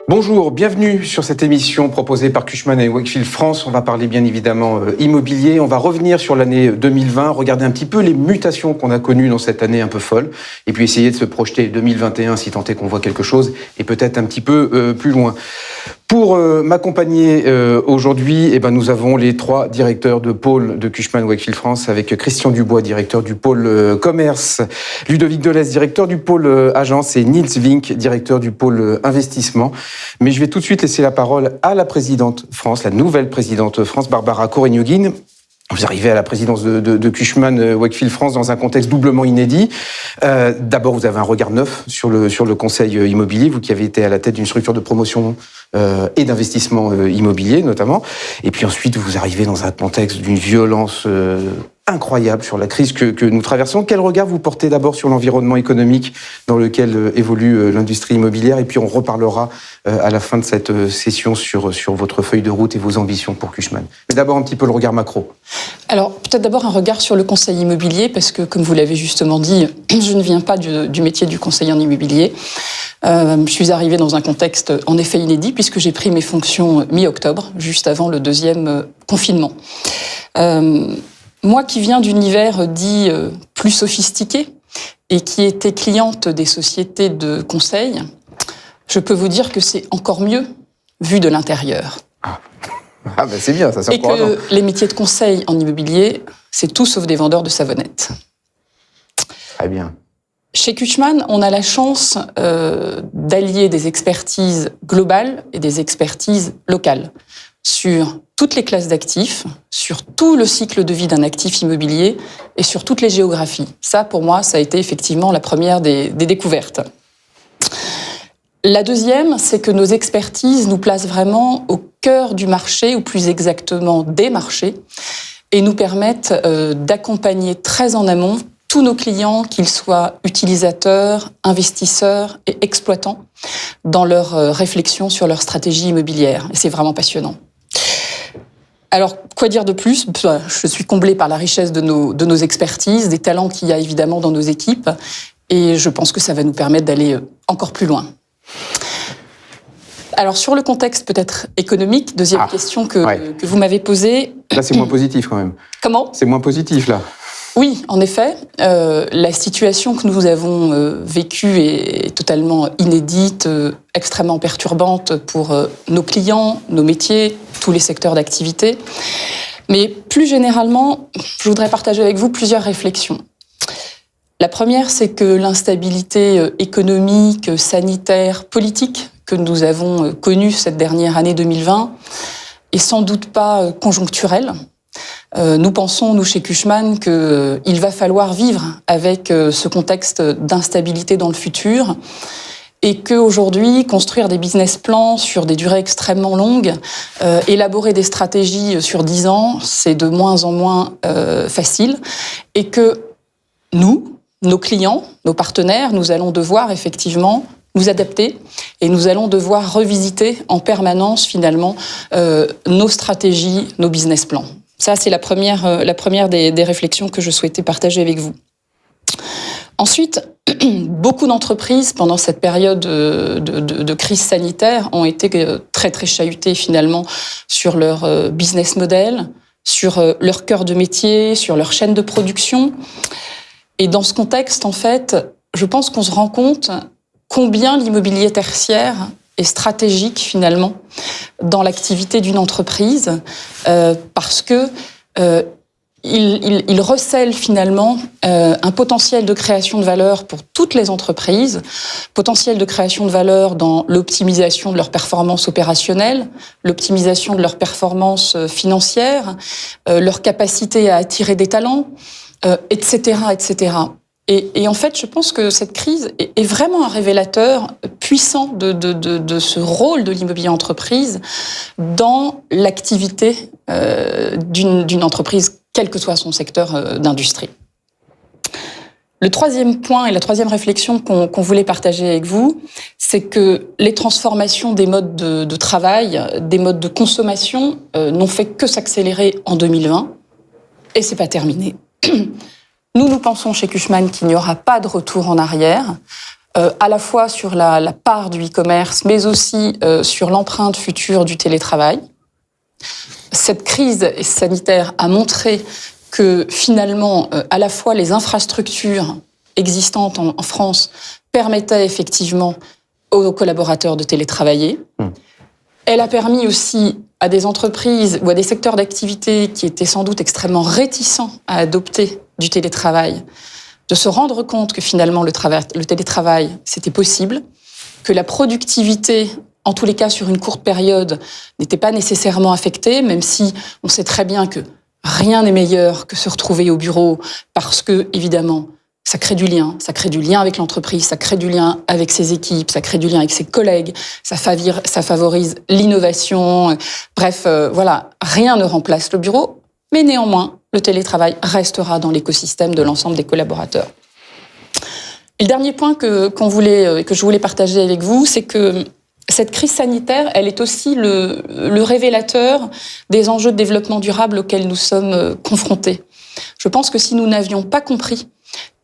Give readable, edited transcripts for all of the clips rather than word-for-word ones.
Bonjour, bienvenue sur cette émission proposée par Cushman & Wakefield France. On va parler bien évidemment immobilier. On va revenir sur l'année 2020, regarder un petit peu les mutations qu'on a connues dans cette année un peu folle, et puis essayer de se projeter 2021 si tant est qu'on voit quelque chose, et peut-être un petit peu plus loin. Pour m'accompagner aujourd'hui, nous avons les trois directeurs de pôle de Cushman & Wakefield France, avec Christian Dubois, directeur du pôle commerce, Ludovic Delesse, directeur du pôle agence, et Niels Vink, directeur du pôle investissement. Mais je vais tout de suite laisser la parole à la présidente France, la nouvelle présidente France, Barbara Corignoguin. Vous arrivez à la présidence de Cushman & Wakefield France dans un contexte doublement inédit. D'abord, vous avez un regard neuf sur le conseil immobilier, vous qui avez été à la tête d'une structure de promotion et d'investissement immobilier notamment. Et puis ensuite, vous arrivez dans un contexte d'une violence incroyable sur la crise que nous traversons. Quel regard vous portez d'abord sur l'environnement économique dans lequel évolue l'industrie immobilière? Et puis on reparlera à la fin de cette session sur votre feuille de route et vos ambitions pour Cushman. Mais d'abord un petit peu le regard macro. Alors peut-être d'abord un regard sur le conseil immobilier, parce que comme vous l'avez justement dit, je ne viens pas du métier du conseiller en immobilier. Je suis arrivée dans un contexte en effet inédit, puisque j'ai pris mes fonctions mi-octobre, juste avant le deuxième confinement. Moi qui viens d'univers dit plus sophistiqué et qui était cliente des sociétés de conseil, je peux vous dire que c'est encore mieux vu de l'intérieur. C'est bien, ça c'est et que les métiers de conseil en immobilier, c'est tout sauf des vendeurs de savonnettes. Très bien. Chez Cushman, on a la chance d'allier des expertises globales et des expertises locales sur toutes les classes d'actifs, sur tout le cycle de vie d'un actif immobilier et sur toutes les géographies. Ça, pour moi, ça a été effectivement la première des découvertes. La deuxième, c'est que nos expertises nous placent vraiment au cœur du marché, ou plus exactement des marchés, et nous permettent d'accompagner très en amont tous nos clients, qu'ils soient utilisateurs, investisseurs et exploitants, dans leur réflexion sur leur stratégie immobilière. Et c'est vraiment passionnant. Alors, quoi dire de plus? Je suis comblée par la richesse de nos expertises, des talents qu'il y a évidemment dans nos équipes, et je pense que ça va nous permettre d'aller encore plus loin. Alors, sur le contexte peut-être économique, deuxième question que vous m'avez posée. Là, c'est moins positif quand même. Comment? C'est moins positif, là. Oui, en effet, la situation que nous avons vécue est totalement inédite, extrêmement perturbante pour nos clients, nos métiers, tous les secteurs d'activité. Mais plus généralement, je voudrais partager avec vous plusieurs réflexions. La première, c'est que l'instabilité économique, sanitaire, politique que nous avons connue cette dernière année 2020 est sans doute pas conjoncturelle. Nous pensons, nous, chez Cushman, qu'il va falloir vivre avec ce contexte d'instabilité dans le futur, et qu'aujourd'hui, construire des business plans sur des durées extrêmement longues, élaborer des stratégies sur 10 ans, c'est de moins en moins facile, et que nous, nos clients, nos partenaires, nous allons devoir effectivement nous adapter, et nous allons devoir revisiter en permanence, finalement, nos stratégies, nos business plans. Ça, c'est la première des réflexions que je souhaitais partager avec vous. Ensuite, beaucoup d'entreprises, pendant cette période de crise sanitaire, ont été très, très chahutées, finalement, sur leur business model, sur leur cœur de métier, sur leur chaîne de production. Et dans ce contexte, en fait, je pense qu'on se rend compte combien l'immobilier tertiaire est stratégique, finalement, dans l'activité d'une entreprise, parce que il recèle finalement un potentiel de création de valeur pour toutes les entreprises, potentiel de création de valeur dans l'optimisation de leur performance opérationnelle, l'optimisation de leur performance financière, leur capacité à attirer des talents, etc., etc. Et en fait, je pense que cette crise est vraiment un révélateur puissant de ce rôle de l'immobilier entreprise dans l'activité d'une entreprise, quel que soit son secteur d'industrie. Le troisième point et la troisième réflexion qu'on voulait partager avec vous, c'est que les transformations des modes de travail, des modes de consommation n'ont fait que s'accélérer en 2020, et c'est pas terminé. Nous pensons chez Cushman qu'il n'y aura pas de retour en arrière. à la fois sur la part du e-commerce, mais aussi sur l'empreinte future du télétravail. Cette crise sanitaire a montré que finalement, à la fois les infrastructures existantes en France permettaient effectivement aux collaborateurs de télétravailler. Elle a permis aussi à des entreprises ou à des secteurs d'activité qui étaient sans doute extrêmement réticents à adopter du télétravail, de se rendre compte que finalement le télétravail, c'était possible, que la productivité, en tous les cas sur une courte période, n'était pas nécessairement affectée, même si on sait très bien que rien n'est meilleur que se retrouver au bureau, parce que, évidemment, ça crée du lien avec l'entreprise, ça crée du lien avec ses équipes, ça crée du lien avec ses collègues, ça favorise l'innovation. Bref, voilà, rien ne remplace le bureau, mais néanmoins, le télétravail restera dans l'écosystème de l'ensemble des collaborateurs. Et le dernier point que je voulais partager avec vous, c'est que cette crise sanitaire, elle est aussi le révélateur des enjeux de développement durable auxquels nous sommes confrontés. Je pense que si nous n'avions pas compris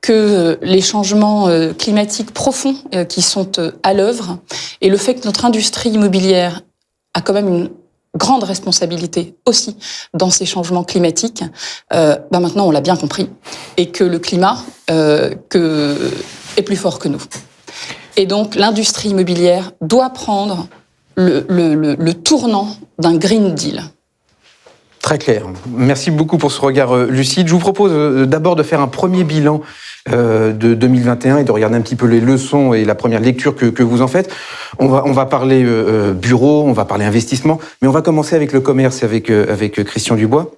que les changements climatiques profonds qui sont à l'œuvre et le fait que notre industrie immobilière a quand même une grande responsabilité aussi dans ces changements climatiques, maintenant on l'a bien compris, et que le climat est plus fort que nous. Et donc l'industrie immobilière doit prendre le tournant d'un Green Deal. Très clair. Merci beaucoup pour ce regard lucide. Je vous propose d'abord de faire un premier bilan de 2021 et de regarder un petit peu les leçons et la première lecture que vous en faites. On va parler bureau, on va parler investissement, mais on va commencer avec le commerce et avec Christian Dubois,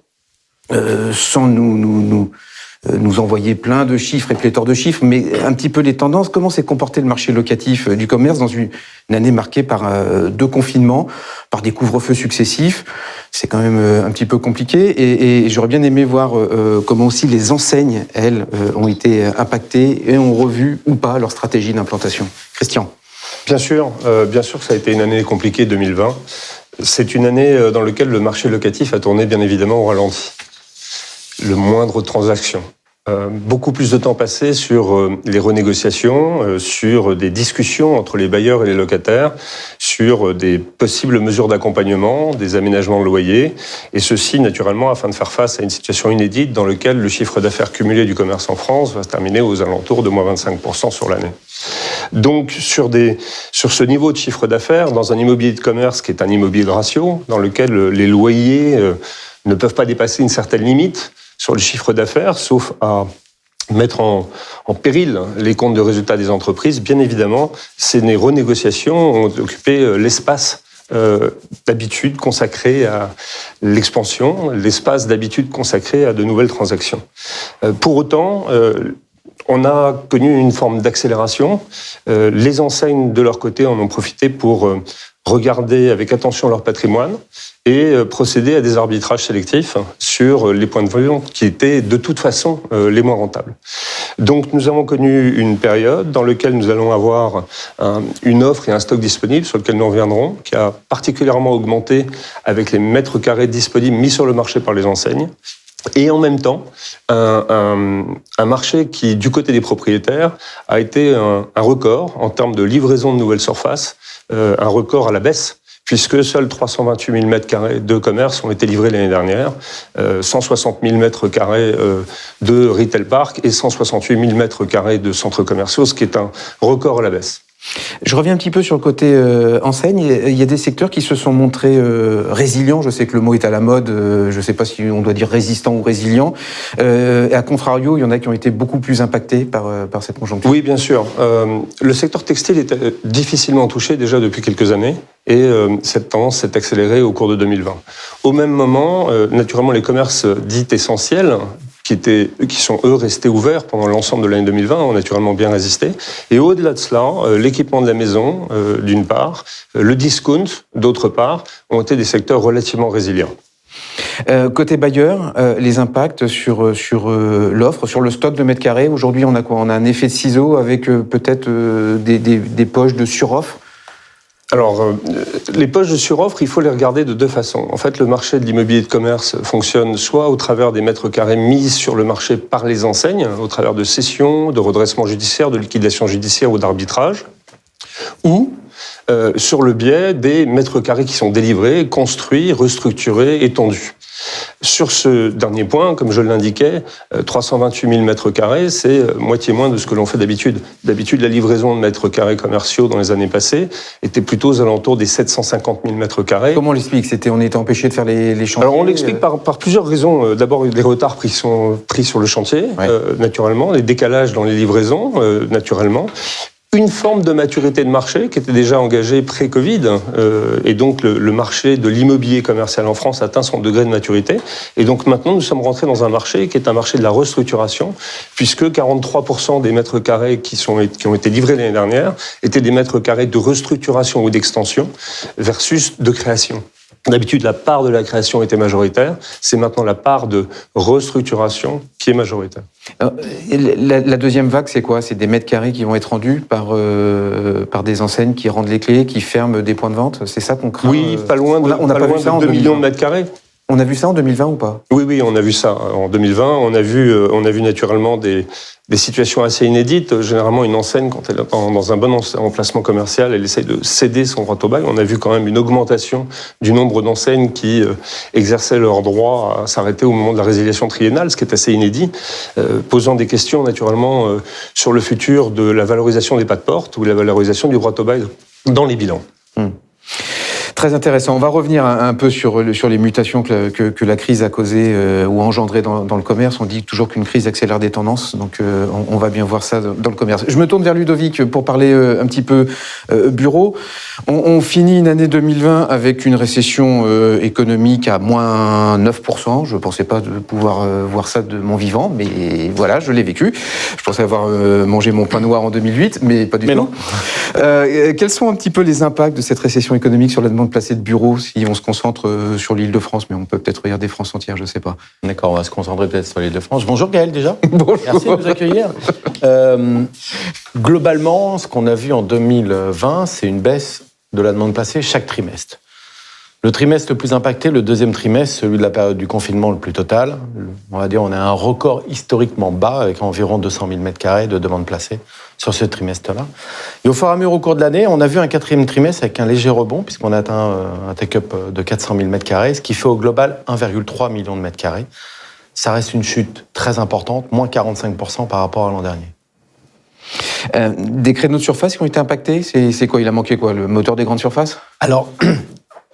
sans nous envoyer plein de chiffres et pléthore de chiffres, mais un petit peu les tendances. Comment s'est comporté le marché locatif du commerce dans une année marquée par 2 confinements, par des couvre-feux successifs? C'est quand même un petit peu compliqué et j'aurais bien aimé voir comment aussi les enseignes, elles, ont été impactées et ont revu ou pas leur stratégie d'implantation. Christian. Bien sûr que ça a été une année compliquée 2020. C'est une année dans laquelle le marché locatif a tourné bien évidemment au ralenti. Le moindre transaction. Beaucoup plus de temps passé sur les renégociations, sur des discussions entre les bailleurs et les locataires, sur des possibles mesures d'accompagnement, des aménagements de loyer, et ceci naturellement afin de faire face à une situation inédite dans laquelle le chiffre d'affaires cumulé du commerce en France va se terminer aux alentours de moins 25% sur l'année. Donc sur ce niveau de chiffre d'affaires, dans un immobilier de commerce qui est un immobilier de ratio, dans lequel les loyers ne peuvent pas dépasser une certaine limite, sur le chiffre d'affaires, sauf à mettre en péril les comptes de résultats des entreprises, bien évidemment, ces renégociations ont occupé l'espace d'habitude consacré à l'expansion, l'espace d'habitude consacré à de nouvelles transactions. Pour autant, on a connu une forme d'accélération. Les enseignes, de leur côté, en ont profité pour regarder avec attention leur patrimoine et procéder à des arbitrages sélectifs sur les points de vente qui étaient de toute façon les moins rentables. Donc nous avons connu une période dans laquelle nous allons avoir une offre et un stock disponible sur lequel nous reviendrons, qui a particulièrement augmenté avec les mètres carrés disponibles mis sur le marché par les enseignes. Et en même temps, un marché qui, du côté des propriétaires, a été un record en termes de livraison de nouvelles surfaces, un record à la baisse, puisque seuls 328 000 m² de commerce ont été livrés l'année dernière, 160 000 m² de retail park et 168 000 m² de centres commerciaux, ce qui est un record à la baisse. Je reviens un petit peu sur le côté enseigne. Il y a des secteurs qui se sont montrés résilients. Je sais que le mot est à la mode. Je ne sais pas si on doit dire résistant ou résilient. Et à contrario, il y en a qui ont été beaucoup plus impactés par cette conjoncture. Oui, bien sûr. Le secteur textile est difficilement touché déjà depuis quelques années. Et cette tendance s'est accélérée au cours de 2020. Au même moment, naturellement, les commerces dits essentiels, qui sont, eux, restés ouverts pendant l'ensemble de l'année 2020, ont naturellement bien résisté. Et au-delà de cela, l'équipement de la maison, d'une part, le discount, d'autre part, ont été des secteurs relativement résilients. Côté bailleur, les impacts sur l'offre, sur le stock de mètres carrés, aujourd'hui on a quoi? On a un effet de ciseau avec peut-être des poches de suroffre. Alors, les poches de suroffre, il faut les regarder de deux façons. En fait, le marché de l'immobilier de commerce fonctionne soit au travers des mètres carrés mis sur le marché par les enseignes, au travers de cessions, de redressement judiciaire, de liquidation judiciaire ou d'arbitrage, ou sur le biais des mètres carrés qui sont délivrés, construits, restructurés, étendus. Sur ce dernier point, comme je l'indiquais, 328 000 mètres carrés, c'est moitié moins de ce que l'on fait d'habitude. D'habitude, la livraison de mètres carrés commerciaux dans les années passées était plutôt aux alentours des 750 000 mètres carrés. Comment on l'explique? On était empêché de faire les chantiers? Alors on l'explique par plusieurs raisons. D'abord, les retards pris sur le chantier, ouais. Naturellement, les décalages dans les livraisons, naturellement. Une forme de maturité de marché qui était déjà engagée pré-Covid, et donc le marché de l'immobilier commercial en France atteint son degré de maturité. Et donc maintenant, nous sommes rentrés dans un marché qui est un marché de la restructuration, puisque 43% des mètres carrés qui ont été livrés l'année dernière étaient des mètres carrés de restructuration ou d'extension versus de création. D'habitude, la part de la création était majoritaire. C'est maintenant la part de restructuration qui est majoritaire. La deuxième vague, c'est quoi? C'est des mètres carrés qui vont être rendus par des enseignes qui rendent les clés, qui ferment des points de vente? C'est ça qu'on craint? Oui, pas loin de 2 millions de mètres carrés. On a vu ça en 2020 ou pas? Oui, on a vu ça en 2020. On a vu naturellement des situations assez inédites. Généralement, une enseigne, quand elle est dans un bon emplacement commercial, elle essaye de céder son droit au bail. On a vu quand même une augmentation du nombre d'enseignes qui exerçaient leur droit à s'arrêter au moment de la résiliation triennale, ce qui est assez inédit, posant des questions naturellement sur le futur de la valorisation des pas de porte ou la valorisation du droit au bail dans les bilans. Très intéressant. On va revenir un peu sur les mutations que la crise a causées ou engendrées dans le commerce. On dit toujours qu'une crise accélère des tendances, donc on va bien voir ça dans le commerce. Je me tourne vers Ludovic pour parler un petit peu bureau. On finit une année 2020 avec une récession économique à moins 9%. Je ne pensais pas de pouvoir voir ça de mon vivant, mais voilà, je l'ai vécu. Je pensais avoir mangé mon pain noir en 2008, mais pas du tout. Non. Quels sont un petit peu les impacts de cette récession économique sur la demande placée de bureaux, si on se concentre sur l'Île-de-France, mais on peut peut-être regarder France entière, je ne sais pas. D'accord, on va se concentrer peut-être sur l'Île-de-France. Bonjour Gaël déjà. Bonjour. Merci de nous accueillir. Globalement, ce qu'on a vu en 2020, c'est une baisse de la demande placée chaque trimestre. Le trimestre le plus impacté, le deuxième trimestre, celui de la période du confinement le plus total. On va dire on a un record historiquement bas avec environ 200 000 m² de demande placée sur ce trimestre-là. Et au fur et à mesure au cours de l'année, on a vu un quatrième trimestre avec un léger rebond puisqu'on a atteint un take-up de 400 000 m², ce qui fait au global 1,3 million de m². Ça reste une chute très importante, moins 45% par rapport à l'an dernier. Des créneaux de surface qui ont été impactés, c'est quoi? Il a manqué quoi? Le moteur des grandes surfaces? Alors,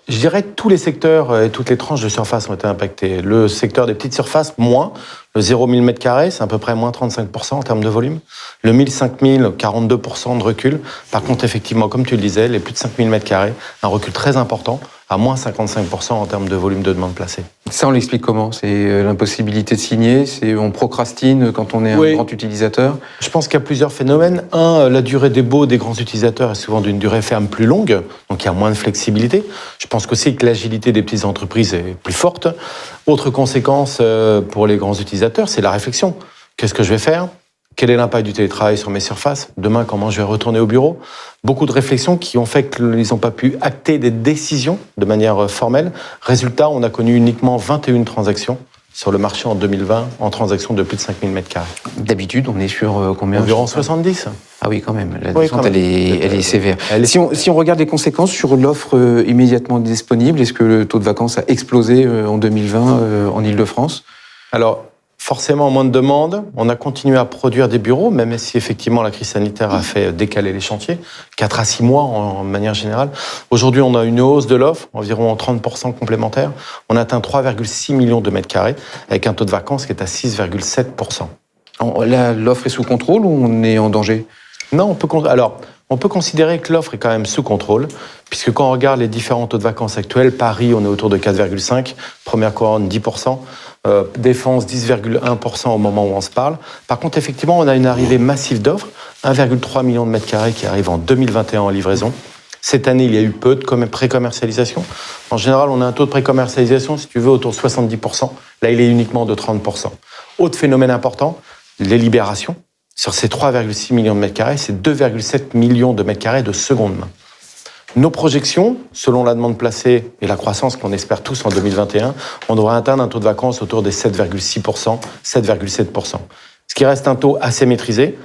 je dirais que tous les secteurs et toutes les tranches de surface ont été impactés. Le secteur des petites surfaces, moins. Le 0 000 m², c'est à peu près moins 35% en termes de volume. Le 1000, 5000, 42% de recul. Par contre, effectivement, comme tu le disais, les plus de 5000 m², un recul très important, à moins 55% en termes de volume de demande placée. Ça, on l'explique comment? C'est l'impossibilité de signer? On procrastine quand on est un grand utilisateur? Je pense qu'il y a plusieurs phénomènes. Un, la durée des baux des grands utilisateurs est souvent d'une durée ferme plus longue, donc il y a moins de flexibilité. Je pense aussi que l'agilité des petites entreprises est plus forte. Autre conséquence pour les grands utilisateurs, c'est la réflexion. Qu'est-ce que je vais faire? Quel est l'impact du télétravail sur mes surfaces? Demain, comment je vais retourner au bureau? Beaucoup de réflexions qui ont fait qu'ils n'ont pas pu acter des décisions de manière formelle. Résultat, on a connu uniquement 21 transactions sur le marché en 2020, en transactions de plus de 5000 m². D'habitude, on est sur combien? Environ 70. Ah oui, quand même. La Oui, descente, quand même. elle est sévère. Si on regarde les conséquences sur l'offre immédiatement disponible, est-ce que le taux de vacances a explosé en 2020 en Île-de-France? Alors, forcément, moins de demandes. On a continué à produire des bureaux, même si effectivement la crise sanitaire a fait décaler les chantiers, 4 à 6 mois en manière générale. Aujourd'hui, on a une hausse de l'offre, environ 30% complémentaire. On atteint 3,6 millions de mètres carrés, avec un taux de vacances qui est à 6,7%. Là, l'offre est sous contrôle ou on est en danger? Non, on peut considérer que l'offre est quand même sous contrôle, puisque quand on regarde les différents taux de vacances actuels, Paris, on est autour de 4,5, première couronne 10%, Défense 10,1% au moment où on se parle. Par contre, effectivement, on a une arrivée massive d'offres, 1,3 million de mètres carrés qui arrivent en 2021 en livraison. Cette année, il y a eu peu de pré-commercialisation. En général, on a un taux de pré-commercialisation, si tu veux, autour de 70%. Là, il est uniquement de 30%. Autre phénomène important, les libérations. Sur ces 3,6 millions de mètres carrés, c'est 2,7 millions de mètres carrés de seconde main. Nos projections, selon la demande placée et la croissance qu'on espère tous en 2021, on devrait atteindre un taux de vacances autour des 7,6%, 7,7%. Ce qui reste un taux assez maîtrisé.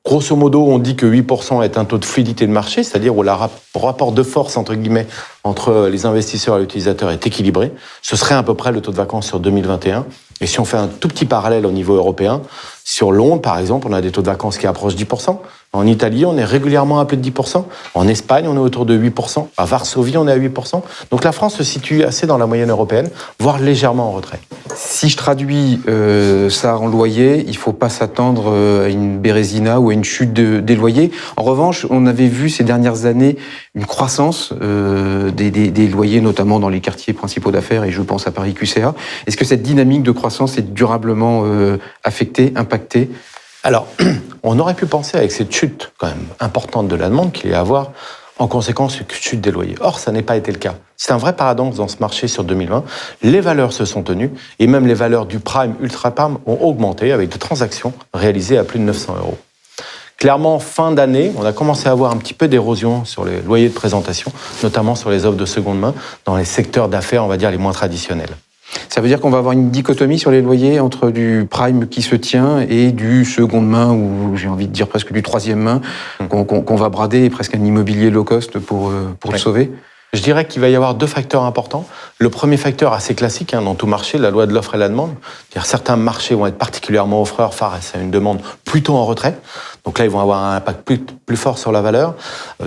Grosso modo, on dit que 8% est un taux de fluidité de marché, c'est-à-dire où le rapport de force, entre guillemets, entre les investisseurs et l'utilisateur est équilibré. Ce serait à peu près le taux de vacances sur 2021. Et si on fait un tout petit parallèle au niveau européen, sur Londres, par exemple, on a des taux de vacances qui approchent 10%. En Italie, on est régulièrement à plus de 10%. En Espagne, on est autour de 8%. À Varsovie, on est à 8%. Donc la France se situe assez dans la moyenne européenne, voire légèrement en retrait. Si je traduis ça en loyer, il ne faut pas s'attendre à une bérésina ou à une chute des loyers. En revanche, on avait vu ces dernières années une croissance des loyers, notamment dans les quartiers principaux d'affaires, et je pense à Paris QCA. Est-ce que cette dynamique de croissance est durablement affectée, impactée ? Alors, on aurait pu penser avec cette chute quand même importante de la demande qu'il allait y avoir en conséquence une chute des loyers. Or, ça n'est pas été le cas. C'est un vrai paradoxe dans ce marché sur 2020. Les valeurs se sont tenues et même les valeurs du prime, ultra prime ont augmenté avec des transactions réalisées à plus de 900 €. Clairement, fin d'année, on a commencé à avoir un petit peu d'érosion sur les loyers de présentation, notamment sur les offres de seconde main dans les secteurs d'affaires, on va dire, les moins traditionnels. Ça veut dire qu'on va avoir une dichotomie sur les loyers entre du prime qui se tient et du seconde main, ou j'ai envie de dire presque du troisième main, qu'on va brader, et presque un immobilier low cost pour le sauver. Je dirais qu'il va y avoir deux facteurs importants. Le premier facteur assez classique dans tout marché, la loi de l'offre et la demande. C'est-à-dire certains marchés vont être particulièrement offreurs face à une demande plutôt en retrait. Donc là, ils vont avoir un impact plus fort sur la valeur.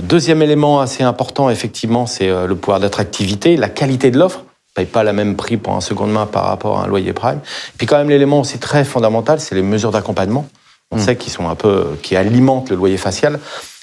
Deuxième élément assez important, effectivement, c'est le pouvoir d'attractivité, la qualité de l'offre. On ne paye pas le même prix pour un seconde main par rapport à un loyer prime. Et puis quand même, l'élément aussi très fondamental, c'est les mesures d'accompagnement. On sait qui alimentent le loyer facial.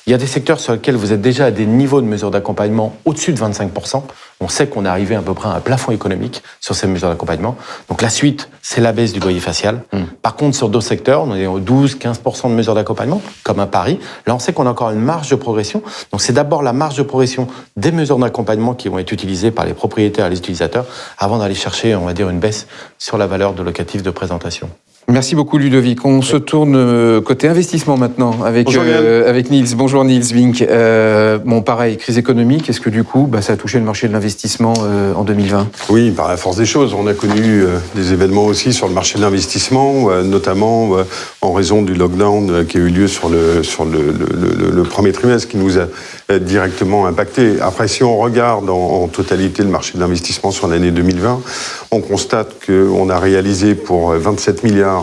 Il y a des secteurs sur lesquels vous êtes déjà à des niveaux de mesures d'accompagnement au-dessus de 25%. On sait qu'on est arrivé à peu près à un plafond économique sur ces mesures d'accompagnement. Donc la suite, c'est la baisse du loyer facial. Par contre, sur d'autres secteurs, on est aux 12-15% de mesures d'accompagnement, comme à Paris. Là, on sait qu'on a encore une marge de progression. Donc c'est d'abord la marge de progression des mesures d'accompagnement qui vont être utilisées par les propriétaires et les utilisateurs avant d'aller chercher, on va dire, une baisse sur la valeur de locatif de présentation. Merci beaucoup Ludovic. On se tourne côté investissement maintenant avec Niels. Bonjour Niels Vink. Bon, pareil, crise économique. Est-ce que du coup, ça a touché le marché de l'investissement en 2020 ? Oui, par la force des choses. On a connu des événements aussi sur le marché de l'investissement, notamment en raison du lockdown qui a eu lieu sur le premier trimestre, qui nous a directement impacté. Après, si on regarde en totalité le marché de l'investissement sur l'année 2020, on constate qu'on a réalisé pour 27 milliards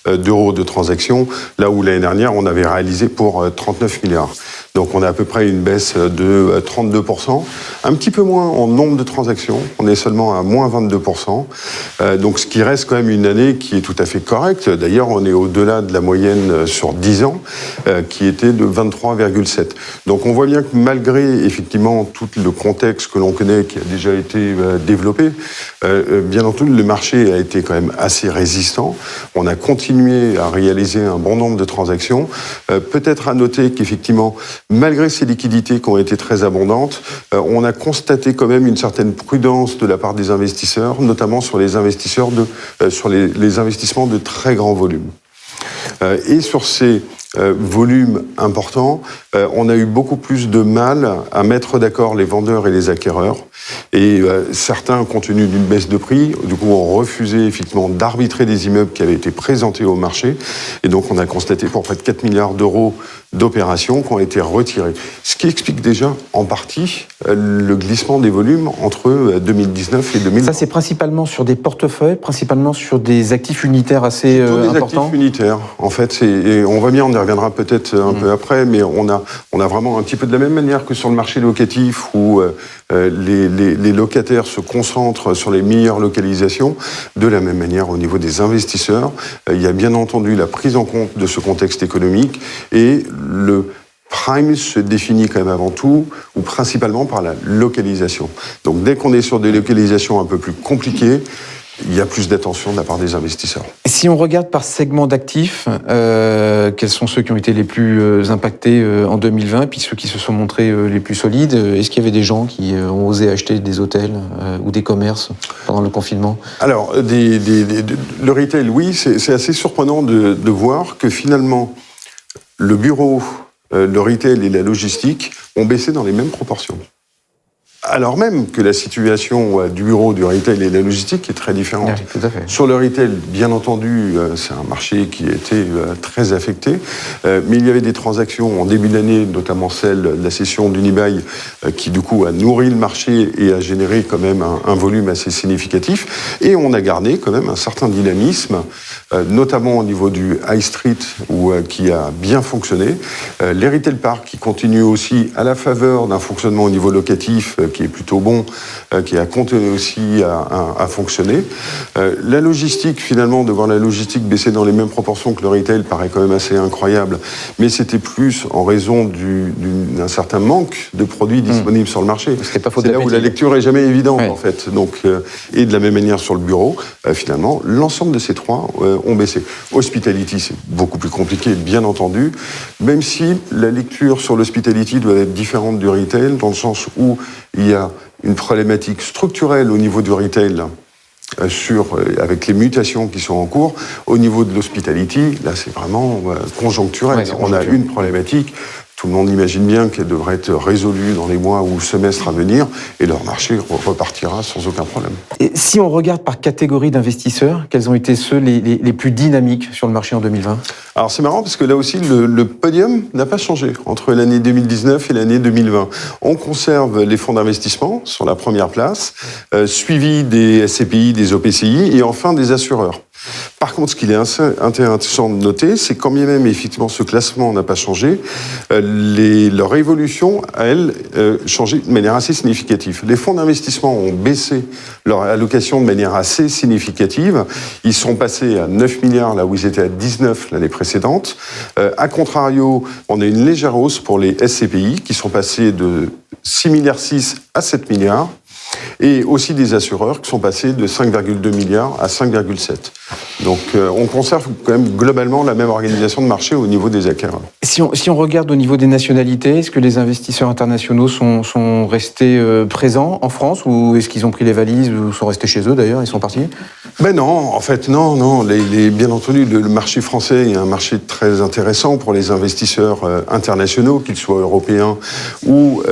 d'euros de transactions, là où l'année dernière, on avait réalisé pour 39 milliards. Donc on a à peu près une baisse de 32%, un petit peu moins en nombre de transactions, on est seulement à moins 22%, donc ce qui reste quand même une année qui est tout à fait correcte. D'ailleurs, on est au-delà de la moyenne sur 10 ans, qui était de 23,7. Donc on voit bien que malgré effectivement tout le contexte que l'on connaît, qui a déjà été développé, bien entendu le marché a été quand même assez résistant. On a continué à réaliser un bon nombre de transactions. Peut-être à noter qu'effectivement, malgré ces liquidités qui ont été très abondantes, on a constaté quand même une certaine prudence de la part des investisseurs, notamment sur les investisseurs sur les investissements de très grand volume. Et sur ces volumes importants, on a eu beaucoup plus de mal à mettre d'accord les vendeurs et les acquéreurs. Et certains, compte tenu d'une baisse de prix, du coup, ont refusé effectivement d'arbitrer des immeubles qui avaient été présentés au marché. Et donc, on a constaté pour près de 4 milliards d'euros d'opérations qui ont été retirées. Ce qui explique déjà, en partie, le glissement des volumes entre 2019 et 2020. Ça, c'est principalement sur des portefeuilles, principalement sur des actifs unitaires assez importants. Des actifs unitaires, en fait. Et on va bien, on y reviendra peut-être un peu après, mais on a vraiment un petit peu de la même manière que sur le marché locatif où les locataires se concentrent sur les meilleures localisations. De la même manière, au niveau des investisseurs, il y a bien entendu la prise en compte de ce contexte économique et le prime se définit quand même avant tout, ou principalement par la localisation. Donc dès qu'on est sur des localisations un peu plus compliquées, il y a plus d'attention de la part des investisseurs. Si on regarde par segment d'actifs, quels sont ceux qui ont été les plus impactés en 2020, et puis ceux qui se sont montrés les plus solides? Est-ce qu'il y avait des gens qui ont osé acheter des hôtels ou des commerces pendant le confinement? Alors, le retail, oui, c'est assez surprenant de voir que finalement, le bureau, le retail et la logistique ont baissé dans les mêmes proportions. alors même que la situation du bureau, du retail et de la logistique est très différente. Oui, tout à fait. Sur le retail, bien entendu, c'est un marché qui a été très affecté, mais il y avait des transactions en début d'année, notamment celle de la cession d'Unibail, qui du coup a nourri le marché et a généré quand même un volume assez significatif. Et on a gardé quand même un certain dynamisme, notamment au niveau du high street, qui a bien fonctionné. Les retail parks qui continuent aussi à la faveur d'un fonctionnement au niveau locatif qui est plutôt bon, qui a continué aussi à fonctionner. La logistique, finalement, de voir la logistique baisser dans les mêmes proportions que le retail paraît quand même assez incroyable, mais c'était plus en raison d'un certain manque de produits disponibles sur le marché. C'est pas faute là où la lecture est jamais évidente, ouais. en fait. Donc, et de la même manière sur le bureau, finalement, l'ensemble de ces trois ont baissé. Hospitality, c'est beaucoup plus compliqué, bien entendu, même si la lecture sur l'hospitality doit être différente du retail, dans le sens où il y a une problématique structurelle au niveau du retail, avec les mutations qui sont en cours. Au niveau de l'hospitality, là, c'est vraiment conjoncturel. Ouais, c'est on a une problématique. Tout le monde imagine bien qu'elle devrait être résolue dans les mois ou semestres à venir, et leur marché repartira sans aucun problème. Et si on regarde par catégorie d'investisseurs, quels ont été ceux les plus dynamiques sur le marché en 2020 ? Alors c'est marrant parce que là aussi le podium n'a pas changé entre l'année 2019 et l'année 2020. On conserve les fonds d'investissement sur la première place, suivi des SCPI, des OPCI et enfin des assureurs. Par contre, ce qu'il est intéressant de noter, c'est quand bien même effectivement ce classement n'a pas changé, leur évolution a, elle, changé de manière assez significative. Les fonds d'investissement ont baissé leur allocation de manière assez significative. Ils sont passés à 9 milliards là où ils étaient à 19 l'année précédente. A contrario, on a une légère hausse pour les SCPI qui sont passés de 6,6 milliards à 7 milliards. Et aussi des assureurs qui sont passés de 5,2 milliards à 5,7. Donc on conserve quand même globalement la même organisation de marché au niveau des acquéreurs. Si on regarde au niveau des nationalités, est-ce que les investisseurs internationaux sont restés présents en France, ou est-ce qu'ils ont pris les valises ou sont restés chez eux d'ailleurs, ils sont partis ? Ben non, en fait non. Bien entendu, le marché français est un marché très intéressant pour les investisseurs internationaux, qu'ils soient européens ou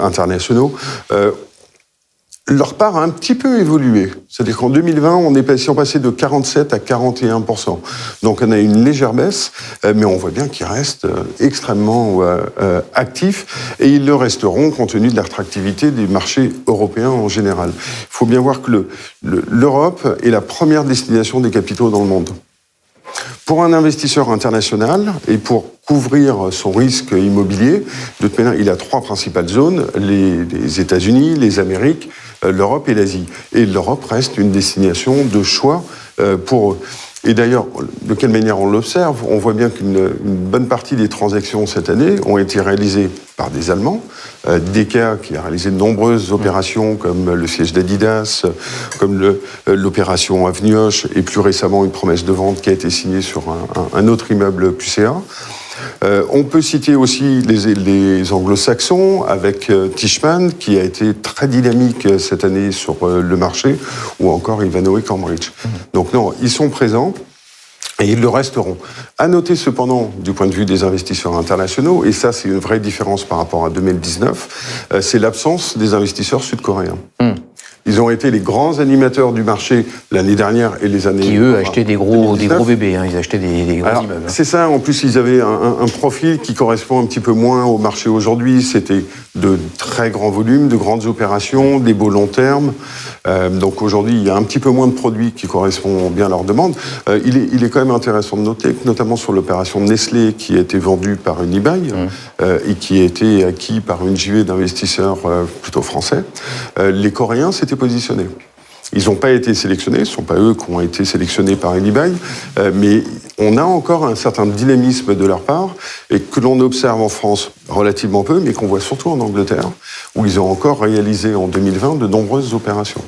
internationaux. Leur part a un petit peu évolué. C'est-à-dire qu'en 2020, on est passé de 47 à 41%. Donc on a une légère baisse, mais on voit bien qu'ils restent extrêmement actifs, et ils le resteront compte tenu de l'attractivité des marchés européens en général. Il faut bien voir que l'Europe est la première destination des capitaux dans le monde. Pour un investisseur international et pour couvrir son risque immobilier, de toute manière, il a trois principales zones, les États-Unis, les Amériques, l'Europe et l'Asie. Et l'Europe reste une destination de choix pour eux. Et d'ailleurs, de quelle manière on l'observe ? On voit bien qu'une bonne partie des transactions cette année ont été réalisées par des Allemands. DK qui a réalisé de nombreuses opérations comme le siège d'Adidas, comme l'opération Avenue Hoche, et plus récemment une promesse de vente qui a été signée sur un autre immeuble QCA. On peut citer aussi les anglo-saxons avec Tishman qui a été très dynamique cette année sur le marché, ou encore Ivanhoe Cambridge. Donc non, ils sont présents et ils le resteront. À noter cependant, du point de vue des investisseurs internationaux, et ça c'est une vraie différence par rapport à 2019, c'est l'absence des investisseurs sud-coréens. Ils ont été les grands animateurs du marché l'année dernière et les années... Qui, eux, achetaient des gros bébés, hein, ils achetaient des gros immeubles. C'est ça, en plus, ils avaient un profil qui correspond un petit peu moins au marché aujourd'hui. C'était de très grands volumes, de grandes opérations, des beaux long termes. Donc aujourd'hui, il y a un petit peu moins de produits qui correspondent bien à leurs demandes. Il est quand même intéressant de noter que, notamment sur l'opération Nestlé, qui a été vendue par Unibail et qui a été acquis par une JV d'investisseurs plutôt français, les Coréens s'étaient positionnés. Ils n'ont pas été sélectionnés, ce ne sont pas eux qui ont été sélectionnés par Unibail, mais on a encore un certain dynamisme de leur part, et que l'on observe en France relativement peu, mais qu'on voit surtout en Angleterre, où ils ont encore réalisé en 2020 de nombreuses opérations.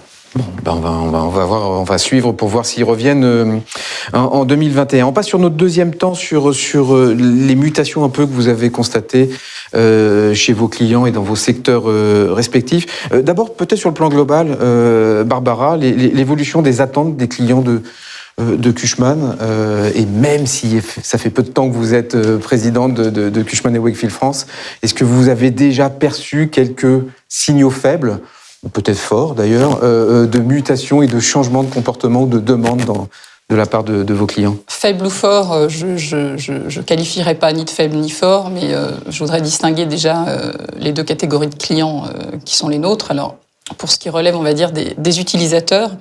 Bon, ben on va suivre pour voir s'ils reviennent en 2021. On passe sur notre deuxième temps sur les mutations un peu que vous avez constatées chez vos clients et dans vos secteurs respectifs. D'abord, peut-être sur le plan global, Barbara, l'évolution des attentes des clients de Cushman, et même si ça fait peu de temps que vous êtes président de Cushman & Wakefield France, est-ce que vous avez déjà perçu quelques signaux faibles, ou peut-être forts d'ailleurs, de mutation et de changement de comportement ou de demande de la part de vos clients? Faible ou fort, je qualifierais pas ni de faible ni fort, mais je voudrais distinguer déjà les deux catégories de clients qui sont les nôtres. Alors, pour ce qui relève, on va dire, des utilisateurs,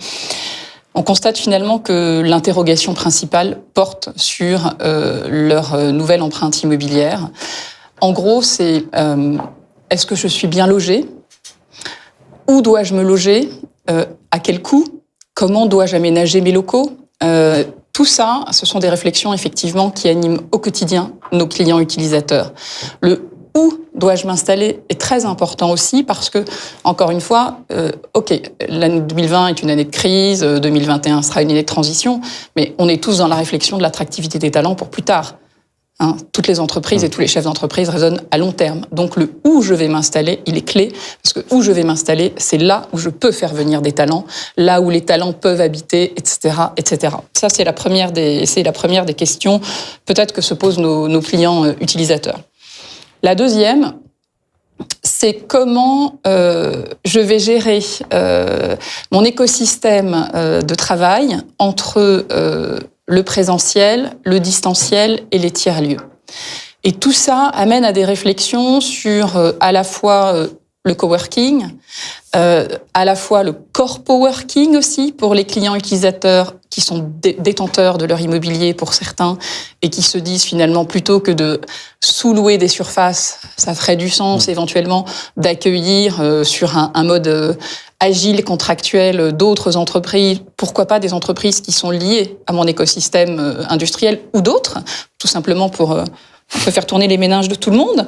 on constate finalement que l'interrogation principale porte sur leur nouvelle empreinte immobilière. En gros, c'est est-ce que je suis bien logé? Où dois-je me loger? À quel coût? Comment dois-je aménager mes locaux? Tout ça, ce sont des réflexions effectivement qui animent au quotidien nos clients utilisateurs. Le où dois-je m'installer est très important aussi parce que, encore une fois, l'année 2020 est une année de crise, 2021 sera une année de transition, mais on est tous dans la réflexion de l'attractivité des talents pour plus tard. Toutes les entreprises et tous les chefs d'entreprise raisonnent à long terme. Donc le où je vais m'installer, il est clé, parce que où je vais m'installer, c'est là où je peux faire venir des talents, là où les talents peuvent habiter, etc., etc. Ça, c'est la première des questions, peut-être que se posent nos clients utilisateurs. La deuxième, c'est comment je vais gérer mon écosystème de travail entre le présentiel, le distanciel et les tiers-lieux. Et tout ça amène à des réflexions sur à la fois le coworking, à la fois le corpo-working aussi pour les clients utilisateurs qui sont détenteurs de leur immobilier pour certains et qui se disent finalement plutôt que de sous-louer des surfaces, ça ferait du sens éventuellement d'accueillir sur un mode agile, contractuel d'autres entreprises, pourquoi pas des entreprises qui sont liées à mon écosystème industriel ou d'autres, tout simplement pour faire tourner les méninges de tout le monde.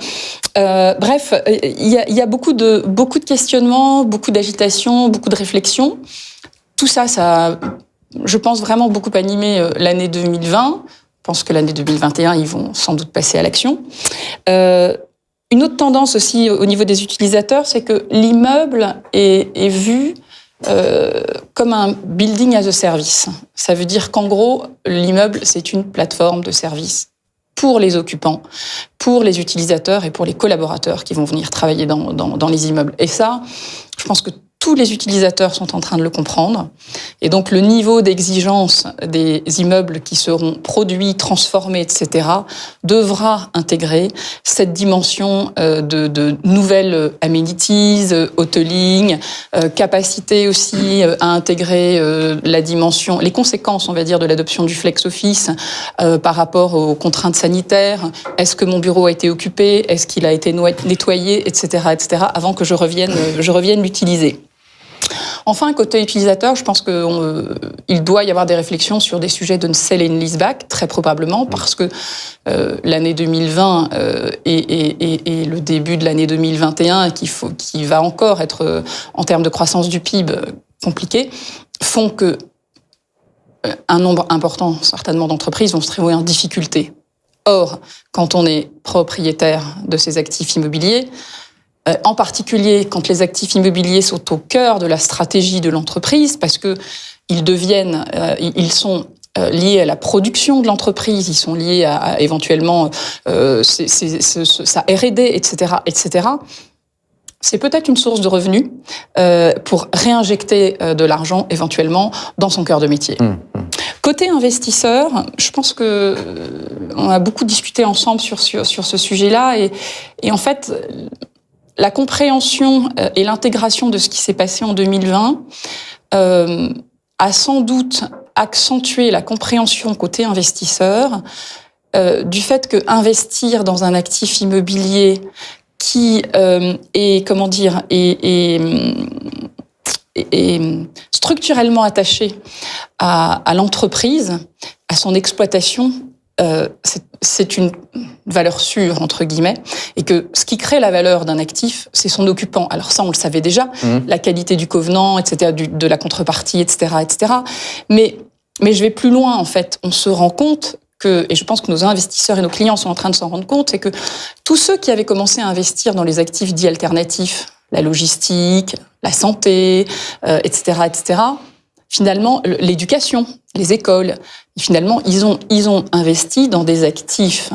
Bref, il y a beaucoup de questionnements, beaucoup d'agitation, beaucoup de réflexions. Tout ça, je pense, vraiment beaucoup animé l'année 2020. Je pense que l'année 2021, ils vont sans doute passer à l'action. Une autre tendance aussi au niveau des utilisateurs, c'est que l'immeuble est vu comme un building as a service. Ça veut dire qu'en gros, l'immeuble, c'est une plateforme de service pour les occupants, pour les utilisateurs et pour les collaborateurs qui vont venir travailler dans les immeubles. Et ça, je pense que tous les utilisateurs sont en train de le comprendre. Et donc, le niveau d'exigence des immeubles qui seront produits, transformés, etc., devra intégrer cette dimension de nouvelles amenities, hoteling, capacité aussi à intégrer la dimension, les conséquences, on va dire, de l'adoption du flex office par rapport aux contraintes sanitaires. Est-ce que mon bureau a été occupé? Est-ce qu'il a été nettoyé, etc., avant que je revienne l'utiliser. Enfin, côté utilisateur, je pense qu'il doit y avoir des réflexions sur des sujets de sell and leaseback, très probablement, parce que l'année 2020 et le début de l'année 2021, qui va encore être, en termes de croissance du PIB, compliqué, font que un nombre important, certainement, d'entreprises vont se trouver en difficulté. Or, quand on est propriétaire de ces actifs immobiliers, en particulier quand les actifs immobiliers sont au cœur de la stratégie de l'entreprise, parce que ils sont liés à la production de l'entreprise, ils sont liés à éventuellement sa R&D, etc. C'est peut-être une source de revenus pour réinjecter de l'argent éventuellement dans son cœur de métier. Côté investisseur, je pense que on a beaucoup discuté ensemble sur ce sujet-là, et en fait, la compréhension et l'intégration de ce qui s'est passé en 2020 a sans doute accentué la compréhension côté investisseur du fait que investir dans un actif immobilier qui est structurellement attaché à l'entreprise, à son exploitation, c'est une valeur sûre, entre guillemets, et que ce qui crée la valeur d'un actif, c'est son occupant. Alors ça, on le savait déjà, la qualité du covenant, etc., de la contrepartie, etc., etc. Mais je vais plus loin, en fait. On se rend compte que, et je pense que nos investisseurs et nos clients sont en train de s'en rendre compte, c'est que tous ceux qui avaient commencé à investir dans les actifs dits alternatifs, la logistique, la santé, etc., finalement, l'éducation, les écoles. Et finalement, ils ont investi dans des actifs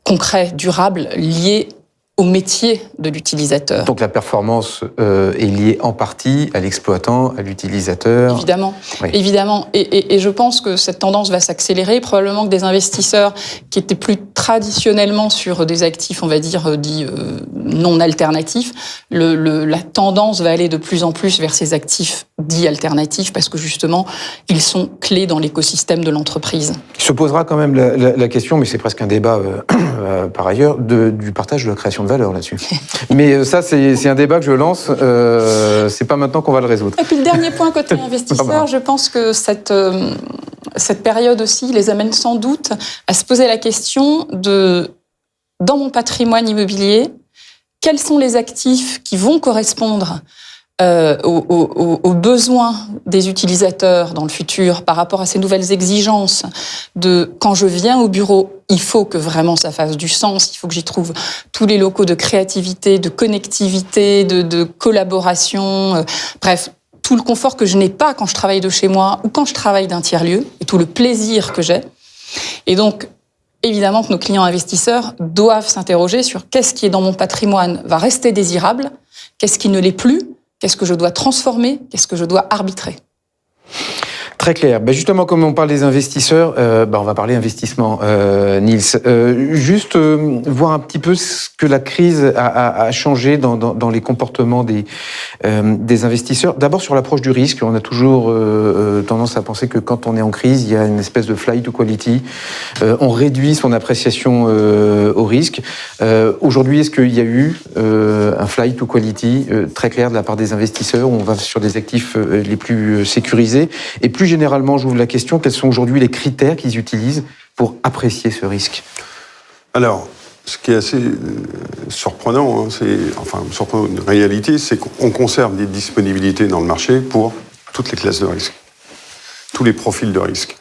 concrets, durables, liés au métier de l'utilisateur. Donc la performance est liée en partie à l'exploitant, à l'utilisateur. Évidemment, Oui. évidemment. Et je pense que cette tendance va s'accélérer. Probablement que des investisseurs qui étaient plus traditionnellement sur des actifs, on va dire, dits non alternatifs, la tendance va aller de plus en plus vers ces actifs dits alternatifs parce que justement, ils sont clés dans l'écosystème de l'entreprise. Il se posera quand même la question, mais c'est presque un débat par ailleurs, du partage de la création de valeur là-dessus. Mais ça, c'est un débat que je lance. C'est pas maintenant qu'on va le résoudre. Et puis le dernier point côté investisseur, je pense que cette période aussi les amène sans doute à se poser la question de, dans mon patrimoine immobilier, quels sont les actifs qui vont correspondre aux besoins des utilisateurs dans le futur par rapport à ces nouvelles exigences de quand je viens au bureau, il faut que vraiment ça fasse du sens, il faut que j'y trouve tous les locaux de créativité, de connectivité, de collaboration, bref, tout le confort que je n'ai pas quand je travaille de chez moi ou quand je travaille d'un tiers-lieu et tout le plaisir que j'ai. Et donc, évidemment que nos clients investisseurs doivent s'interroger sur qu'est-ce qui est dans mon patrimoine va rester désirable, qu'est-ce qui ne l'est plus, qu'est-ce que je dois transformer, qu'est-ce que je dois arbitrer. Très clair. Justement, comme on parle des investisseurs, on va parler investissement, Niels. Juste voir un petit peu ce que la crise a changé dans les comportements des investisseurs. D'abord sur l'approche du risque. On a toujours tendance à penser que quand on est en crise, il y a une espèce de flight to quality. On réduit son appréciation au risque. Aujourd'hui, est-ce qu'il y a eu un flight to quality très clair de la part des investisseurs où on va sur des actifs les plus sécurisés? Et plus généralement, j'ouvre la question, quels sont aujourd'hui les critères qu'ils utilisent pour apprécier ce risque? Alors, ce qui est assez surprenant, surprenant une réalité, c'est qu'on conserve des disponibilités dans le marché pour toutes les classes de risque, tous les profils de risque.